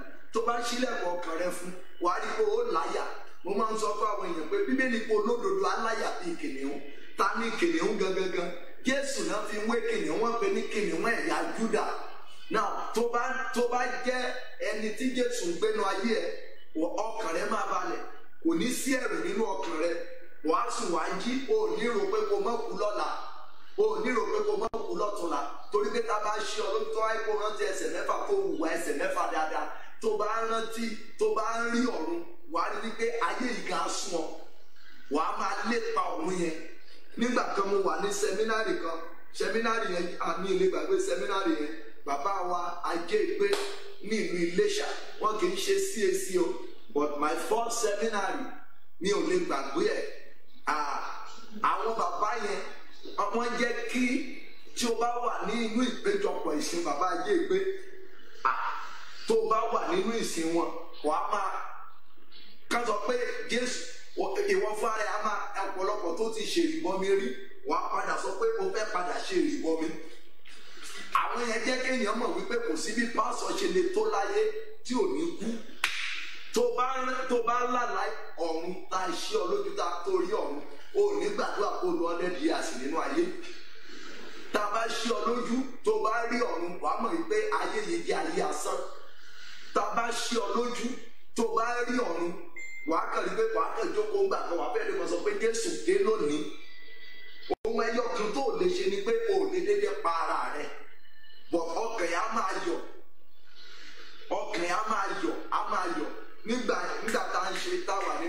A: ọkàn rẹ fún, wà á rí pé ó láyà. Mo máa ń sọ fún àwọn èèyàn pé Bíbélì pé olódodo aláyà bíi kìnìún. Ta ní kìnìún gangan? Jésù náà fi wé kìnìún, wọ́n pe ní kìnìún ẹ̀yà Júdà. Náà tó bá jẹ́ ẹni tí Jésù ń gbénu ayé ẹ̀, ọkàn rẹ máa balẹ̀, kò ní sí ẹ̀rù nínú ọkàn rẹ. Wàá sùn wàá jí, o ò ní rò pé kò mọ̀ kú lọ́la, o ò ní rò pé kò mọ̀ kú lọ́tùnla, torí pé tá a bá ṣe ọlọ́run tó wáyé kó rántí ẹsẹ̀ mẹ́fà, kó hùwà ẹsẹ̀ mẹ́fà dáadáa. Tó bá rántí, tó bá ń rí ọ̀run, wàá rí wípé ayé ìga sún ọ, wàá máa lépa ọ̀run yẹn. Nígbà kan mo wà ní sẹ́mínárì yẹn, àmì ilé gbàgbé sẹ́mínárì yẹn, bàbá wa ajé ìgbé ní ìlú Iléṣà, wọn kì í ṣe CAC o, but my first seminary mi ò lè gbàgbé ẹ̀. Àwọn bàbá yẹn wọ́n jẹ́ kí tí o bá wà ní inú ìpéjọpọ̀ ìsìn bàbá ajé ìgbé, tó o bá wà nínú ìsìn wọn, wàá máa kán sọ pé Jésù, ìwọ fúnra rẹ̀ á máa ọ̀pọ̀lọpọ̀ tó ti ṣe ìrìbọmi rí, wàá padà sọ pé o fẹ́ padà ṣe ìrìbọmi. Àwọn yẹn jẹ́ kéèyàn mọ̀ wípé kò sí bí pásọ̀ ṣe lè tó láyé tí ò ní kú, tó bá lálàá ọ̀run tá a ṣí ọ lójú tá a tó rí ọ̀run o ò ní gbàdúrà kó lu 100 years nínú ayé. Tá a bá ṣí ọ lójú tó bá rí ọ̀run wàá mọ̀ wípé ayé yìí jẹ́ ayé asán. Tá a bá ṣí ọ lójú tó bá rí ọ̀run wàá kàn rí pé wàá kàn jókòó ńgbà kan wàá fẹ́ẹ́ lè mọ̀ sọ pé Jésù dé lónìí. Ohun ẹyọ kan tó lè ṣe ni pé o ò lè dédé pa ara rẹ̀ bọ̀ ọkàn yà á máa yọ̀, ọkàn yà á máa yọ̀ nígbà tá a ń ṣe táwa ní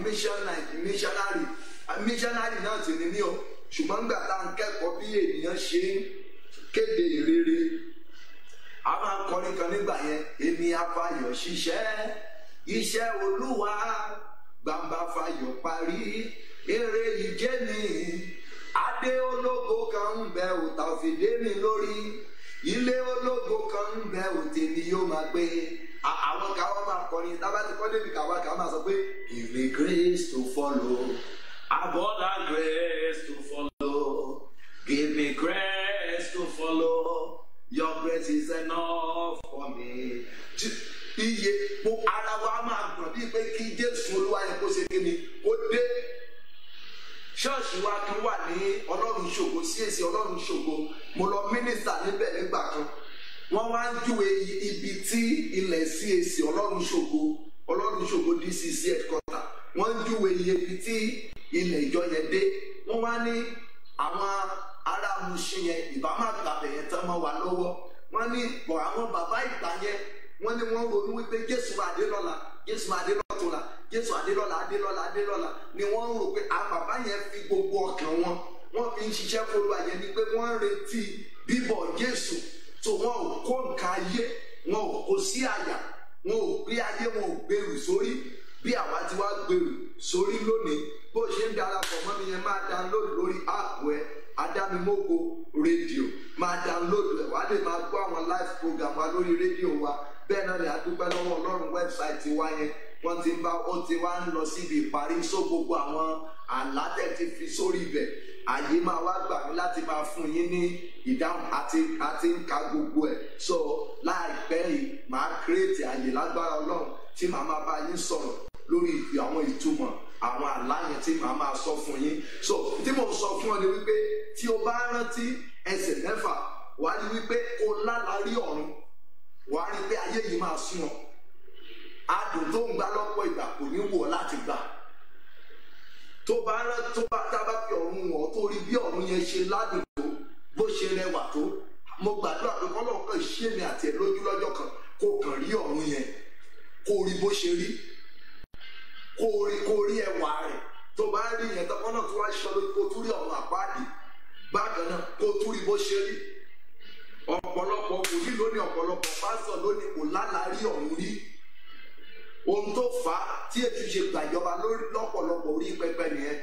A: missionary náà sì ni mí o, ṣùgbọ́n nígbà tá a ń kẹ́kọ̀ọ́ bí ènìyàn ṣe ń kéde ìrere a máa ń kọrin kan nígbà yẹn, èmi afayọ̀ ṣiṣẹ́ iṣẹ́ Olúwa gbàǹbà fayọ̀ parí èrè ìjẹ́ mi adé ológo kan ń bẹ òtà òfìdé mi lórí ilé ológo kan ń bẹ òtèmi yóò máa gbé. Àwọn káwọn máa kọrin tábà ti kọ́ débi káwọn káwọn máa sọ pé give me grace to follow, abundant grace to follow, give me grace to follow, your grace is enough for me. Iye mo ara wa máa gbọ̀n bíi pé kí Jésù Olúwa yẹn kó ṣe kí ni ó dé. Ṣọ́ọ̀ṣì wa kan wà ní Ọlọ́run ṣògo CAC Ọlọ́run ṣògo, mo lọ mínísítà níbẹ̀ nígbà kan. Wọ́n wá ń júwe ibi tí ilẹ̀ CAC Ọlọ́run ṣògo DCC headquarter, wọ́n ń júwe ibi tí ilẹ̀ ìjọ yẹn dé. Wọ́n wá ní àwọn ará Mushin yẹn ìbá má gbàbẹ̀ yẹn tán mọ́ wa lọ́wọ́. Wọ́n ní bọ̀ àwọn bàbá ìgbà yẹn wọ́n ní wọ́n ronú wípé Jésù adé lọ́la, Jésù adé lọ́tùnla, Jésù adé lọ́la ni wọ́n ń rò pé àwọn bàbá yẹn fi gbogbo ọkàn wọ́n fi ń ṣiṣẹ́ f'Olúwa yẹn ni pé wọ́n ń retí bíbọ̀ Jésù. So wọn ò kó nǹkan ayé, wọn ò kó sí àyà, wọn ò gbé ayé, wọn ò gbèrú sórí bí àwa ti wá gbèrú sórí lónìí. Bó ṣe ń darapọ̀ mọ́ mi yẹn máa download lórí app ẹ Adámimógo rédíò, máa download ẹ̀ wá lè máa gbọ́ àwọn live program wa lórí rédíò wa. Bẹ́ẹ̀ náà lè adúpẹ́ lọ́wọ́ Ọlọ́run wẹ́bsáìtì wa yẹn wọ́n ti wá ń lọ síbi ìparí, só gbogbo àwọn àlátẹ̀ ti fi sórí ibẹ̀. Àyè máa wá gbà mí láti máa fún yín ní ìdáhùn àti ń ka gbogbo ẹ̀. So láìpẹ́ yìí màá kírètì àyè lágbára Ọlọ́run tí màá máa bá yín sọ̀rọ̀ lórí àwọn ìtumọ̀ àwọn àlá yẹn tí màá máa sọ fún yín. So tí mò ń sọ fún ọ ni wípé tí o bá rántí ẹsẹ̀ mẹ́fà wàá rí wípé o lálàárí ọ̀run, wàá rí pé ayé yìí máa sún ọ. Adùn tó ń gbà lọ́pọ̀ ìgbà kò ní wù ọ́ láti gbà. Tá a bá fi ọ̀run wọ̀ tó rí bí ọ̀run yẹn ṣe ládùn tó, bó ṣe rẹwà tó, mo gbàdúrà pé kọ́lọ́run kan ṣí èmi àti ẹ̀ lójú lọ́jọ́ kan kó kàn rí ọ̀run yẹn, kó rí bó ṣe rí, kó rí ẹwà rẹ̀. Tó bá rí yẹn tọ́kọ́ náà tó wá ṣọ lójú kó tún rí ọ̀run àpáàdì bákan náà kó tún rí bó ṣe rí. Ọ̀pọ̀lọpọ̀ wòlíì lónìí, ọ̀pọ̀lọpọ̀ pásítọ̀ lónìí kò lálàárí ọ̀run rí. Ohun tó fà á tí ètò ṣe gbàjọba lọ́pọ̀lọpọ̀ orí pẹpẹ nìyẹn,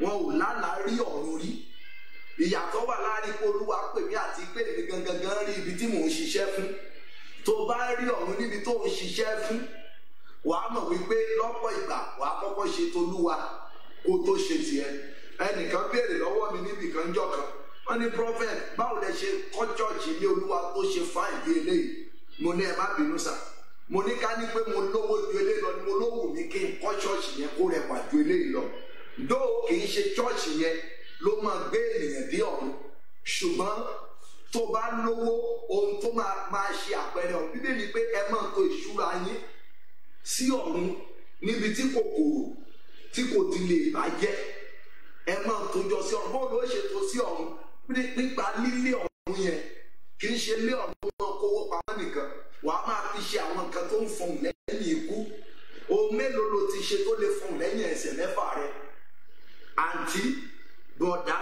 A: wọn ò lálàárí ọ̀run rí. Ìyàtọ̀ wà láàrin pé Olúwa pè mí àti pé èmi gangan rí ibi tí mò ń ṣiṣẹ́ fún. Tó bá rí ọ̀run níbi tó ń ṣiṣẹ́ fún, wàá mọ̀ wípé lọ́pọ̀ ìgbà wàá kọ́kọ́ ṣe t'Olúwa kó tó ṣe tiẹ̀. Ẹnìkan béèrè lọ́wọ́ mi níbì kan jọ́ kan, wọ́n ní prophet báwo lẹ ṣe kọ́ chọ́ọ̀chì ilé Olúwa tó ṣe fáìn bí eléyìí? Mo ní ẹ má bínú sà, mo ní ká ní pé mo lówó ju eléyìí lọ ni mo lówó mi kí n kọ́ chọ́ọ̀chì yẹn kó rẹwà ju eléyìí lọ. Dóò kì í ṣe chọ́ọ̀chì yẹn ló máa gbé ènìyàn dé ọ̀run, ṣùgbọ́n tó bá lówó ohun tó máa ṣe àpẹẹrẹ ọ̀run. Bíbélì pé ẹ máa tò ìṣúra yín sí ọ̀run níbi tí kòkòrò tí kò ti lè bàjẹ́, ẹ máa tó jọ sí ọ̀run. Bóòlù ó ṣe tó sí ọ̀run nípa lílé ọ̀run yẹn, kì í ṣe lé ọ̀run wọn kówó pamọ́ nìkan, wàá máa fi ṣe àwọn nǹkan tó ń fọhùn lẹ́yìn ikú. Ohun mélòó ló ti ṣe tó lè fọhùn lẹ́yìn ẹsẹ̀ mẹ́fà rẹ? Àǹtí, bọ̀dá,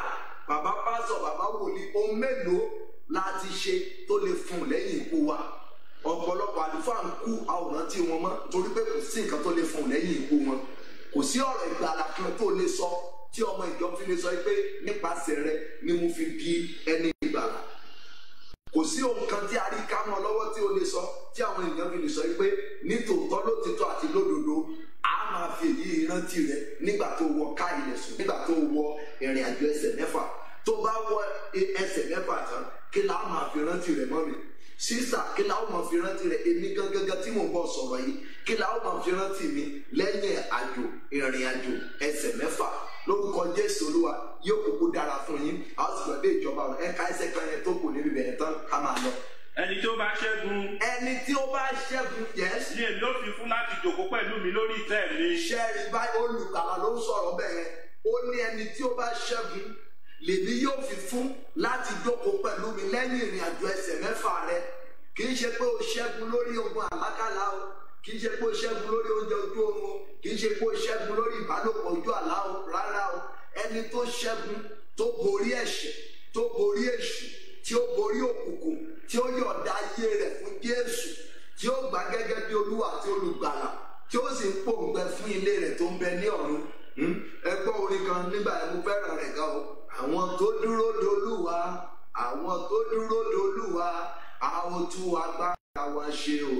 A: bàbá pásọ̀, bàbá wòlíì, ohun mélòó la ti ṣe tó lè fọhùn lẹ́yìn ikú wa? Ọ̀pọ̀lọpọ̀ àlùfáà ń kú àwòrán tí wọn mọ́ torí pé kò sí nǹkan tó lè fọhùn lẹ́yìn ikú wọn. Kò sí ọ̀rọ̀ ìgbàlà kan tó lè sọ tí ọmọ ìjọ fi lè sọ pé nípasẹ̀ rẹ ni mo fi di ẹni ìgbàlà. Kò sí ohun kan tí a rí ká mọ́ lọ́wọ́ tí o lè sọ tí àwọn èèyàn fi lè sọ pé nítòótọ́ lótìtọ́ àti lódodo a máa fi èyí rántí rẹ nígbà tó wọ ká ilẹ̀ sùn, nígbà tó wọ ìrìn àjò ẹsẹ̀ mẹ́fà. Tó bá wọ ẹsẹ̀ mẹ́fà tán kí la máa fi rántí rẹ mọ́ mi? sísà kí la ó máa fi rántí rẹ̀ èmi gangan tí mò ń bọ̀ sọ̀rọ̀ yìí kí la ó máa fi rántí mi lẹ́yìn àjò ìrìn àjò ẹsẹ̀ mẹ́fà lórúkọ Jésù Olúwa yóò kúkú dára fún yín a ó sì gbọ́dọ̀ dé ìjọba rẹ̀ ẹ̀ka ẹsẹ̀ kan yẹn tó kù níbi bẹ̀rẹ̀ tán ká máa lọ.
B: ẹni tí ó bá ṣẹ́gun.
A: ẹni tí ó bá ṣẹ́gun yes.
B: ni èmi ó fi fún láti jókòó pẹ̀lú mi lórí ìtẹ́ mi.
A: ṣẹ́ẹ̀rì báyìí olùgbàlà ló ń sọ̀rọ̀ bẹ́ẹ̀ ó ní ẹni tí ó bá ṣẹ́gun lèmi yóò fi fún láti jókòó pẹ̀lú mi lẹ́yìn ìrìn àjò ẹsẹ̀ mẹ́fà rẹ̀ kì í ṣe pé o ṣẹ́gun lórí ogun àlákàlà o kì í ṣe pé o ṣẹ́gun lórí oúnjẹ ojú oorun o kì í ṣe pé o ṣẹ́gun lórí ìbálòpọ̀ ojú àlá o rárá o ẹni tó ṣẹ́gun tó borí ẹ̀ṣẹ̀ tó borí èṣù tí ó borí òkùnkùn tí ó yọ̀ǹda ayé rẹ̀ fún Jésù tí ó gbà gẹ́gẹ́ bí Olúwa àti olùgbàlà tí ó sì ń pòǹgbẹ fún ilé rẹ̀ tó ń bẹ ní ọ̀run ẹ gbọ́ orin kan nígbà yẹn mo fẹ́ràn rẹ̀ gan o àwọn tó dúró dolúwa àwọn tó dúró dolúwa a ó tú agbára wa ṣe o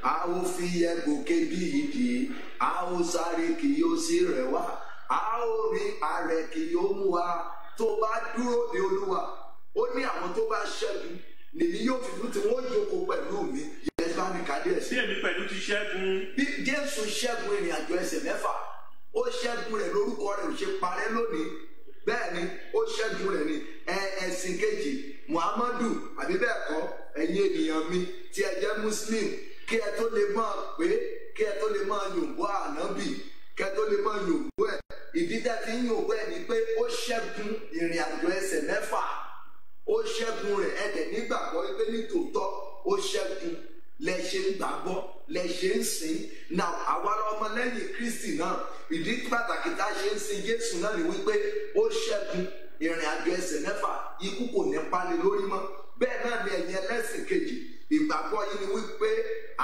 A: a ó fi ẹgbòkè bí ìdí a ó sáré kì yóò sí rẹ̀ wá a ó rí ààrẹ kì yóò mú wa tó bá dúró de Olúwa ó ní àwọn tó bá ṣẹ́gun nìyí yóò fi fún tí wọ́n jókòó pẹ̀lú mi yẹn bá mi kàdé ẹ̀sìn.
B: bí èmi pẹ̀lú ti ṣẹ́gun.
A: bí Jésù ṣẹ́gun ìrìn àjò ẹsẹ̀ mẹ́fà ó ṣẹ́gun rẹ̀ lórúkọ rẹ̀ ò ṣe parẹ́ lónìí bẹ́ẹ̀ ni ó ṣẹ́gun rẹ̀ ní ẹ̀sìn kejì Muhammadu àbí bẹ́ẹ̀ kọ́ ẹ̀yin ènìyàn mi tí ẹ jẹ́ Muslim kí ẹ tó lè máa pé kí ẹ tó lè máa yòǹbó ànábì kí ẹ tó lè máa yòǹbó ẹ̀ ìdí tẹ́ fi ń yòǹbó ẹ̀ ni pé ó ṣẹ́gun ìrìn àjò ẹsẹ̀ mẹ́fà ó ṣẹ́gun rẹ̀ ẹ̀dẹ̀ nígbàgbọ́ wípé ní tòótọ́ ó ṣẹ́gun lẹ ṣe ń gbàgbọ́ lẹ ṣe ń sìn náà àwa ọmọ lẹ́yìn Kristi náà ìdí pàtàkì tá a ṣe ń sìn Jésù náà ni wípé ó ṣẹ́gun ìrìn àjò ẹsẹ̀ mẹ́fà ikú kò ní pani lórí mọ́ bẹ́ẹ̀ náà ni ẹ̀yin ẹlẹ́sìn kejì ìgbàgbọ́ yìí ni wípé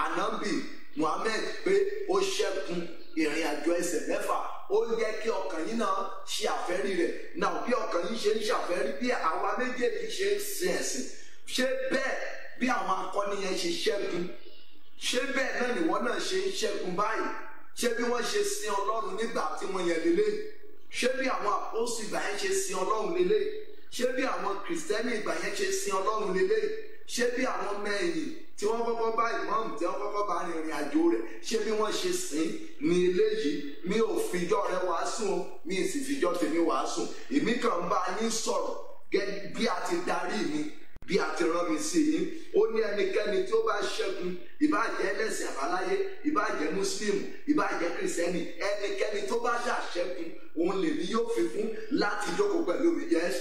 A: ànábì Muhammed pé ó ṣẹ́gun ìrìn àjò ẹsẹ̀ mẹ́fà ó yẹ kí ọkàn yín náà ṣe àfẹ́rí rẹ̀ náà bí ọkàn yín ṣe ń ṣàfẹ́rí bí àwa méjèèjì ṣe ń sin ẹ̀sìn ṣé bẹ́ẹ̀ bí àwọn akọni yẹn ṣe ṣẹ́gun ṣé bẹ́ẹ̀ náà nìwọ náà ṣe ń ṣẹ́gun báyìí ṣé bí wọ́n ṣe sin Ọlọ́run nígbà tí wọ́n yẹn lélẹ́yìí ṣé bí àwọn àpọ́sù ìgbà yẹn ṣe sin Ọlọ́run lélẹ́yìí ṣé bí àwọn kìrìsìtẹ́nì ìgbà yẹn ṣe sin Ọlọ́run lélẹ́yìí ṣé bí àwọn ọmọ ẹ̀yìn tí wọ́n kọ́kọ́ bá ìmọ̀ọ́mù tí wọ́n kọ́kọ́ bá rìnrìn àjò rẹ̀ ṣé bí wọ́n ṣe sìn ní eléyìí mi ò fìjọ́ rẹ wàásù mi sì fìjọ́ tèmi wàásù èmi kàn ń bá yín sọ̀rọ̀ gẹ́gẹ́ bí a ti darí mi bí a ti rán mi sí yín ó ní ẹnikẹ́ni tí ó bá ṣẹ́gun ìbáàjẹ́ ẹlẹ́sìn àbáláyé ìbáàjẹ́ mùsùlùmí ìbáàjẹ́ kìrìsìtẹ́nì ẹnikẹ́ni tó bá ṣàṣẹ́gun òun lèmi yóò fi fún láti jókòó pẹ̀lú mi yẹn.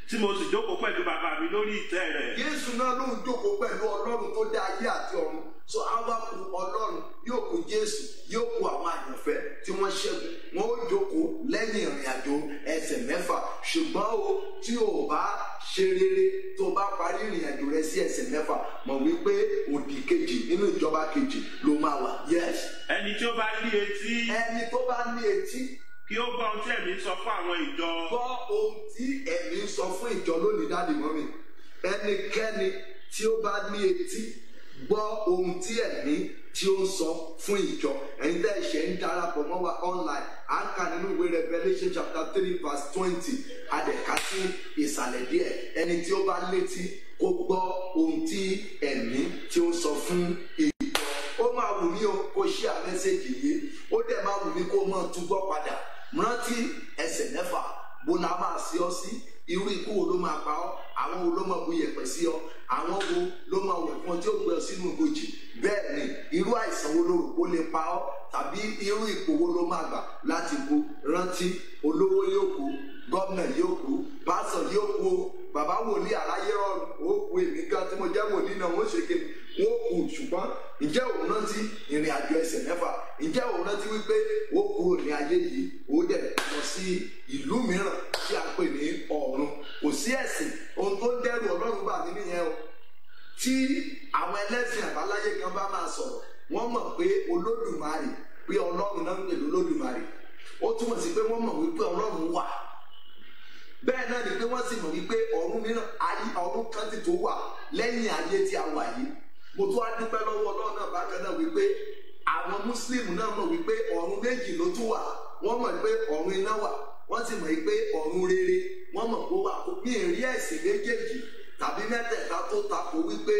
B: tí mo sì jókòó pẹ̀lú bàbá mi lórí ìtẹ́ rẹ̀. Jésù
A: náà ló ń jókòó pẹ̀lú Ọlọ́run tó dá ayé àti ọ̀run so àwa kù Ọlọ́run yóò kù Jésù yóò kù àwọn àyànfẹ́ tí wọ́n ṣẹ́gun wọn ó jókòó lẹ́yìn ìrìn àjò ẹsẹ̀ mẹ́fà ṣùgbọ́n o tí o bá ṣe rere tó bá parí ìrìn àjò rẹ sí ẹsẹ̀ mẹ́fà mọ̀ wípé òdì kejì nínú ìjọba kejì ló máa wà.
B: ẹni tí ó bá ní etí.
A: ẹni tó bá ní etí
B: kí ó gbọ́ ohun tí ẹ̀mí sọ fún àwọn ìjọ.
A: gbọ́ ohun tí ẹ̀mí sọ fún ìjọ lónìí dáàdì mọ́mì ẹnikẹ́ni tí ó bá ní etí gbọ́ ohun tí ẹ̀mí tí ó ń sọ fún ìjọ ẹ̀yin tẹ́ ṣe ń darapọ̀ mọ́ wa online à ń kà nínú ìwé Revelation chapter 3 verse 20 adẹ̀ka sí ìsàlẹ̀ díẹ̀ ẹni tí ó bá létí kó gbọ́ ohun tí ẹ̀mí tí ó ń sọ fún ìjọ ó máa wù mí o kó share message yìí ó dẹ̀ máa wù mí kó máa túbọ̀ padà rántí ẹsẹ̀ mẹ́fà bó la máa sí ọ sí irú ikú wo ló máa pa ọ́ àwọn wo ló máa bu yẹ̀pẹ̀ sí ọ àwọn wo ló máa wẹ̀ fún ọ tí ó gbé ọ sínú ibojì bẹ́ẹ̀ ni irú àìsàn wo ló rò ó lè pa ọ́ tàbí irú ipò wo ló máa gbà láti kú rántí olówó yóò kú gómìnà yóò kú pásọ̀ yóò kú bàbá wòlíì aláyé rọrùn ó kú èmi gan tí mo jẹ́ wòlíì náà wọ́n ṣe kéde wọ́n kú ṣùgbọ́n ǹjẹ́ òun rántí ìrìn àjò ẹsẹ̀ mẹ́fà ǹjẹ́ òun rántí wípé ó kúrò ní ayé yìí ó dẹ̀ lọ sí ìlú mìíràn tí a pè ní ọ̀run kò sí ẹ̀sìn ohun tó ń dẹ́rù Ọlọ́run bà mí nìyẹn o tí àwọn ẹlẹ́sìn àbáláyé kan bá máa sọ̀rọ̀ wọ́n mọ̀ pé Olódùmarè pé Ọlọ́run náà ń pè lólódùmarè ó túmọ̀ sí pé wọ́n mọ̀ wípé Ọlọ́run wà bẹ́ẹ̀ náà ni pé wọ́n sì mọ̀ wípé ọ̀run mìíràn ọ̀run kan ti tó wà lẹ́yìn ayé tí a wà yìí mo tún wá dúpẹ́ lọ́wọ́ Ọlọ́run náà bákan náà wípé àwọn Mùsùlùmí náà mọ̀ wípé ọ̀run méjì ló tún wà wọ́n mọ̀ pé ọ̀run iná wà wọ́n sì mọ̀ pé ọ̀run rere wọ́n mọ̀ pé wà kó bí èrí ẹ̀sìn méjèèjì tàbí mẹ́tẹ̀ẹ̀ta tó tako wípé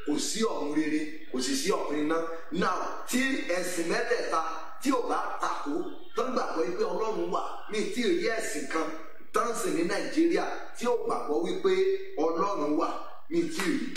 A: kò sí ọ̀run rere kò sì sí ọ̀run iná. Now tí ẹ̀sìn mẹ́tẹ̀ẹ̀ta tí ò bá tako tó ń gbàgbọ́ wípé Ọlọ́run wà, ní tí ò rí ẹ̀sìn kan tó ń sìn ní Nàìjíríà tí ò gbàgbọ́ wípé Ọlọ́run wà, ní tí ò rí.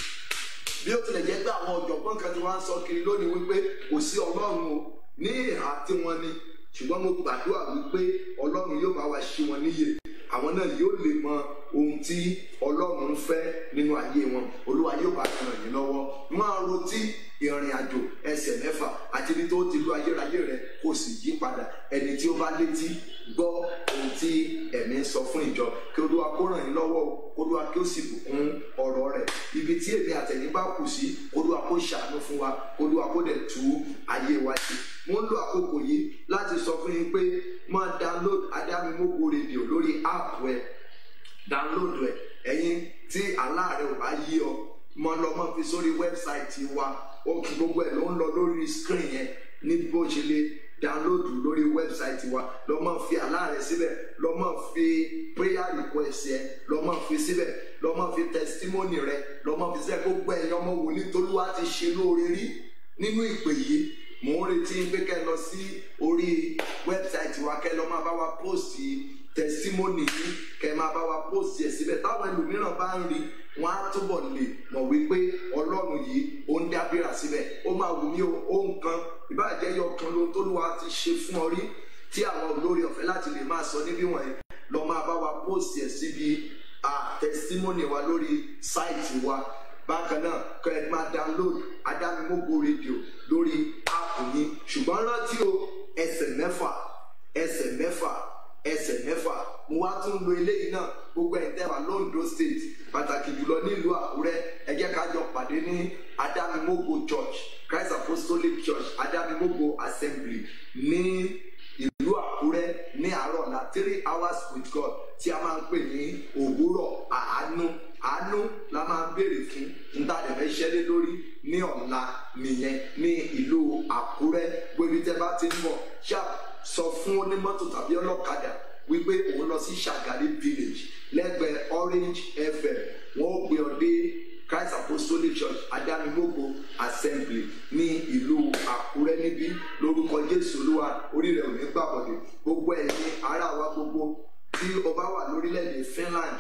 A: Bí ó tilẹ̀ jẹ́ pé àwọn ọ̀jọ̀gbọ́n kan tí wọ́n ń sọ kiri lónìí wípé kò sí Ọlọ́run o ní ìhà tí wọ́n ní, ṣùgbọ́n mo gbàdúrà wípé Ọlọ́run yóò bá wa ṣí wọn níyè, àwọn náà yóò lè mọ ohun tí Ọlọ́run ń fẹ́ nínú ayé wọn. Olúwa yóò bá ràn yín lọ́wọ́. Máa rotí ìrìn àjò ẹsẹ̀ mẹ́fà àti ibi tó ti lu ayérayé rẹ kò sì yí padà. Ẹni tí ó bá létí gbọ́ ohun tí ẹ̀mí ń sọ fún ìjọ. Kí Olúwa kó ràn yín lọ́wọ́ o, Olúwa kí ó sì bùkún ọ̀rọ̀ rẹ̀. Ibi tí èmi àtẹ̀yìn bá kù sí, Olúwa kó ṣàánú fún wa, Olúwa kó dẹ̀ tú ayé wa ṣe. Mo ń lo àkókò yìí láti sọ fún yín pé máa download Adámimógo rédíò lórí app ẹ, download ẹ. Ẹ̀yin tí aláàrẹ̀ ò bá yí ọ, mo lọ mọ́ fi sórí wẹ́bsáìtì wa, ó kí gbogbo ẹ̀ ló ń lọ lórí screen yẹn ní bó ṣe lè download lórí wẹ́bsáìtì wa. Lọ mọ́ fi aláàrẹ̀ síbẹ̀, lọ mọ́ fi prayer request ẹ, lọ mọ́ fi síbẹ̀, lọ mọ́ fi testimony rẹ, lọ mọ́ fi síbẹ̀. Gbogbo ẹ̀yin ọmọ wòlíì t'Olúwa ti ṣe lóore rí nínú ìpè yìí, mò ń retí pé kẹ́ lọ sí orí wẹ́bsáìtì wa, kẹ́ lọ máa bá wa post testimony yìí, kẹ́ máa bá wa post ẹ̀ síbẹ̀. Táwọn ẹlòmíràn bá ń rí, wọ́n á túbọ̀ lè mọ̀ wípé Ọlọ́run yìí ó ń dábìrà síbẹ̀. Ó máa wù mí o, ohun kan ìbáàjẹ́ yọ kan ló t'Olúwa ti ṣe fún ọ rí tí àwọn olórí ọ̀fẹ́ láti lè máa sọ níbí wọ̀nyí, lọ máa bá wa post ẹ̀ síbi testimony wa lórí sáìtì wa. Bákan náà kẹ́ ẹ máa download Adámimógo rédíò lórí áàpù yín. Ṣùgbọ́n rántí o, ẹsẹ̀ mẹ́fà mo wá tún lo eléyìí náà. Gbogbo ẹ̀ tẹ́ wà l'Ondo State, pàtàkì jùlọ nílùú Àkúrẹ́, ẹ jẹ́ ká jọ pàdé ní Adámimógo Church, Christ Apostolic Church, Adámimógo Assembly ní ìlú Àkúrẹ́ ní àárọ̀ ọ̀la 3 hours with God tí a máa ń pè ní òwúrọ̀ àánú la máa ń béèrè fún ntàdẹ̀fẹ́ ṣẹ́lẹ̀ lórí ní ọ̀la nìyẹn ní ìlú Àkúrẹ́. Gbogbo tẹ́ bá ti ń bọ̀ ṣáà sọ fún onímọ́tò tàbí ọlọ́kadà wípé òun lọ sí Ṣàgárí village lẹ́gbẹ̀ẹ́ Orange FM. Wọ́n ó gbé ọ dé Christ Apostolic Church Adámimógo Assembly ní ìlú Àkúrẹ́ níbí. Lórúkọ Jésù Olúwa, orí rẹ̀ ò ní gbàbọ̀dẹ̀. Gbogbo ẹ̀yin ará wa gbogbo tí o bá wà lórílẹ̀‐èdè Finland,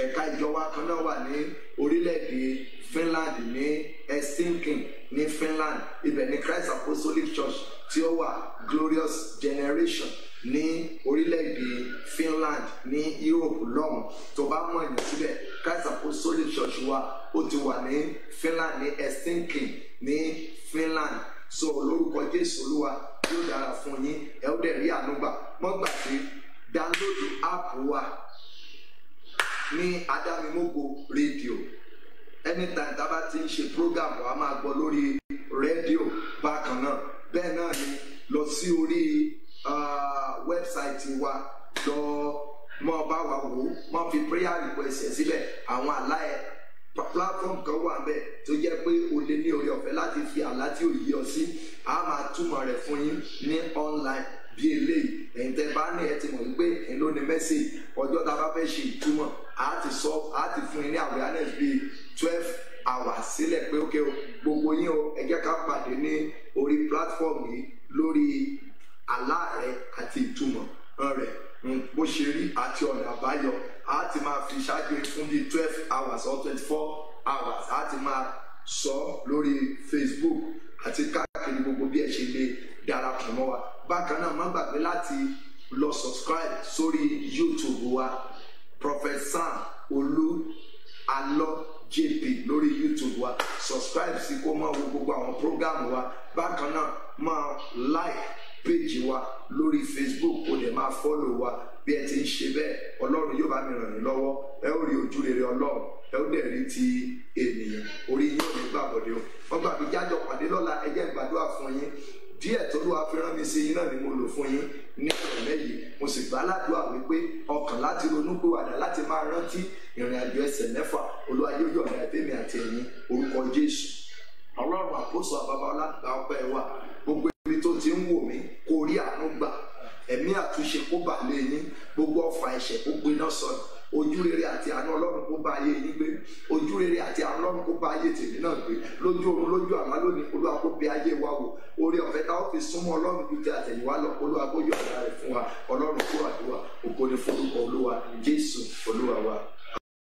A: ẹ̀ka ìjọba kan náà wà ní orílẹ̀‐èdè Finland ní Helsinki ní Finland. Ibẹ̀ ní Christ Apostolic Church tí ó wà Glorious Generation ní orílẹ̀‐èdè Finland ní Europe lọ́hùn. Tó bá mọ̀ ẹ̀yìn síbẹ̀, Christ Apostolic Church wa ó ti wà ní Finland ní Helsinki ní Finland. So lórúkọ Jésù Olúwa yóò dára fún yín, ẹ ó dẹ̀ rí àánú gbà. Mọ́ gbàgbé download app wa ní Adámimógo rédíò. Anytime tá a bá ti ń ṣe program wa máa gbọ́ lórí rédíò. Bákan náà bẹ́ẹ̀ náà ni lọ sí orí wẹ́bsáìtì wa, lọ mọ́ bá wa wò, mọ́ fi prayer request ẹ̀ síbẹ̀. Àwọn àlá ẹ̀ platform kan wà ńbẹ̀ tó jẹ́ pé o lè ní oore ọ̀fẹ́ láti fi àlá tí ò yí ọ sí, a máa túmọ̀ rẹ̀ fún yín ní online bí eléyìí. Ẹ̀yin tẹ́ bá ní ẹ ti mọ̀ wípé ẹ̀ ló ní message ọjọ́ tá a bá fẹ́ ṣe ìtumọ̀, a ti fún yín ní awareness bíi 12 hours sílẹ̀ pé ókè o gbogbo yín o, ẹ jẹ́ ká pàdé ní orí platform yìí lórí àlá rẹ àti ìtumọ̀ rẹ̀ bó ṣe rí àti ọ̀nà àbáyọ. A ti máa fi ṣáájú fún bíi 12 hours or 24 hours. A ti máa sọ lórí Facebook àti káàkiri gbogbo bí ẹ ṣe lè darapọ̀ mọ́ wa. Bákan náà má gbàgbé láti lọ subscribe sórí YouTube wa, Prophet Sam Olú Alọ JP lórí YouTube wa. Subscribe sí kó máa wo gbogbo àwọn program wa. Bákan náà máa like page wa lórí Facebook, kó dẹ̀ máa follow wa. Bí ẹ ti ń ṣe bẹ́ẹ̀, Ọlọ́run yóò bá mi ràn yín lọ́wọ́. Ẹ ó rí ojú rere Ọlọ́run, ẹ ó dẹ̀ rí ti ènìyàn. Orí yín ò ní gbàbọ̀dé o. Wọ́n gbà mí jájọ pàdé lọ́la, ẹ jẹ́ n gbàdúrà fún yín. Díẹ̀ t'Olúwa fi rán mi sí yín náà ni mo lò fún yín ní ìrọ̀lẹ́ yìí. Mo sì gbà ládùúrà wípé ọkàn láti ronú pìwàdà láti máa rántí ìrìn àjò ẹsẹ̀ mẹ́fà. Olúwa yóò yọ̀ǹda ẹ̀fẹ́mi àti ẹ̀yin, orúkọ Jésù. Ọlọ́run àkóso àbábá ọlágbà ọpẹ́ wa. Gbogbo ibi tó ti ń wò mí kó rí àánú gbà. Ẹ̀mí àtúnṣe kó bà lé yín. Gbogbo ọfà ẹ̀ṣẹ̀ kó gbiná sọnù. Ojú ojú rere àti àánú ọlọ́run kó bá ayé yín gbé, ojú rere àti àánú ọlọ́run kó bá ayé tèmi náà gbé, lójú oorun lójú àlá lónìí olúwa kó bẹ̀ ayé wa wò, oore ọ̀fẹ́ tá ó fi súnmọ́ ọlọ́run ju ti àtẹ̀yìnwá lọ olúwa kó yọ ọ̀dà rẹ̀ fún wa, ọlọ́run kó àdúrà, ògo ni fún orúkọ olúwa, Jésù olúwa wa.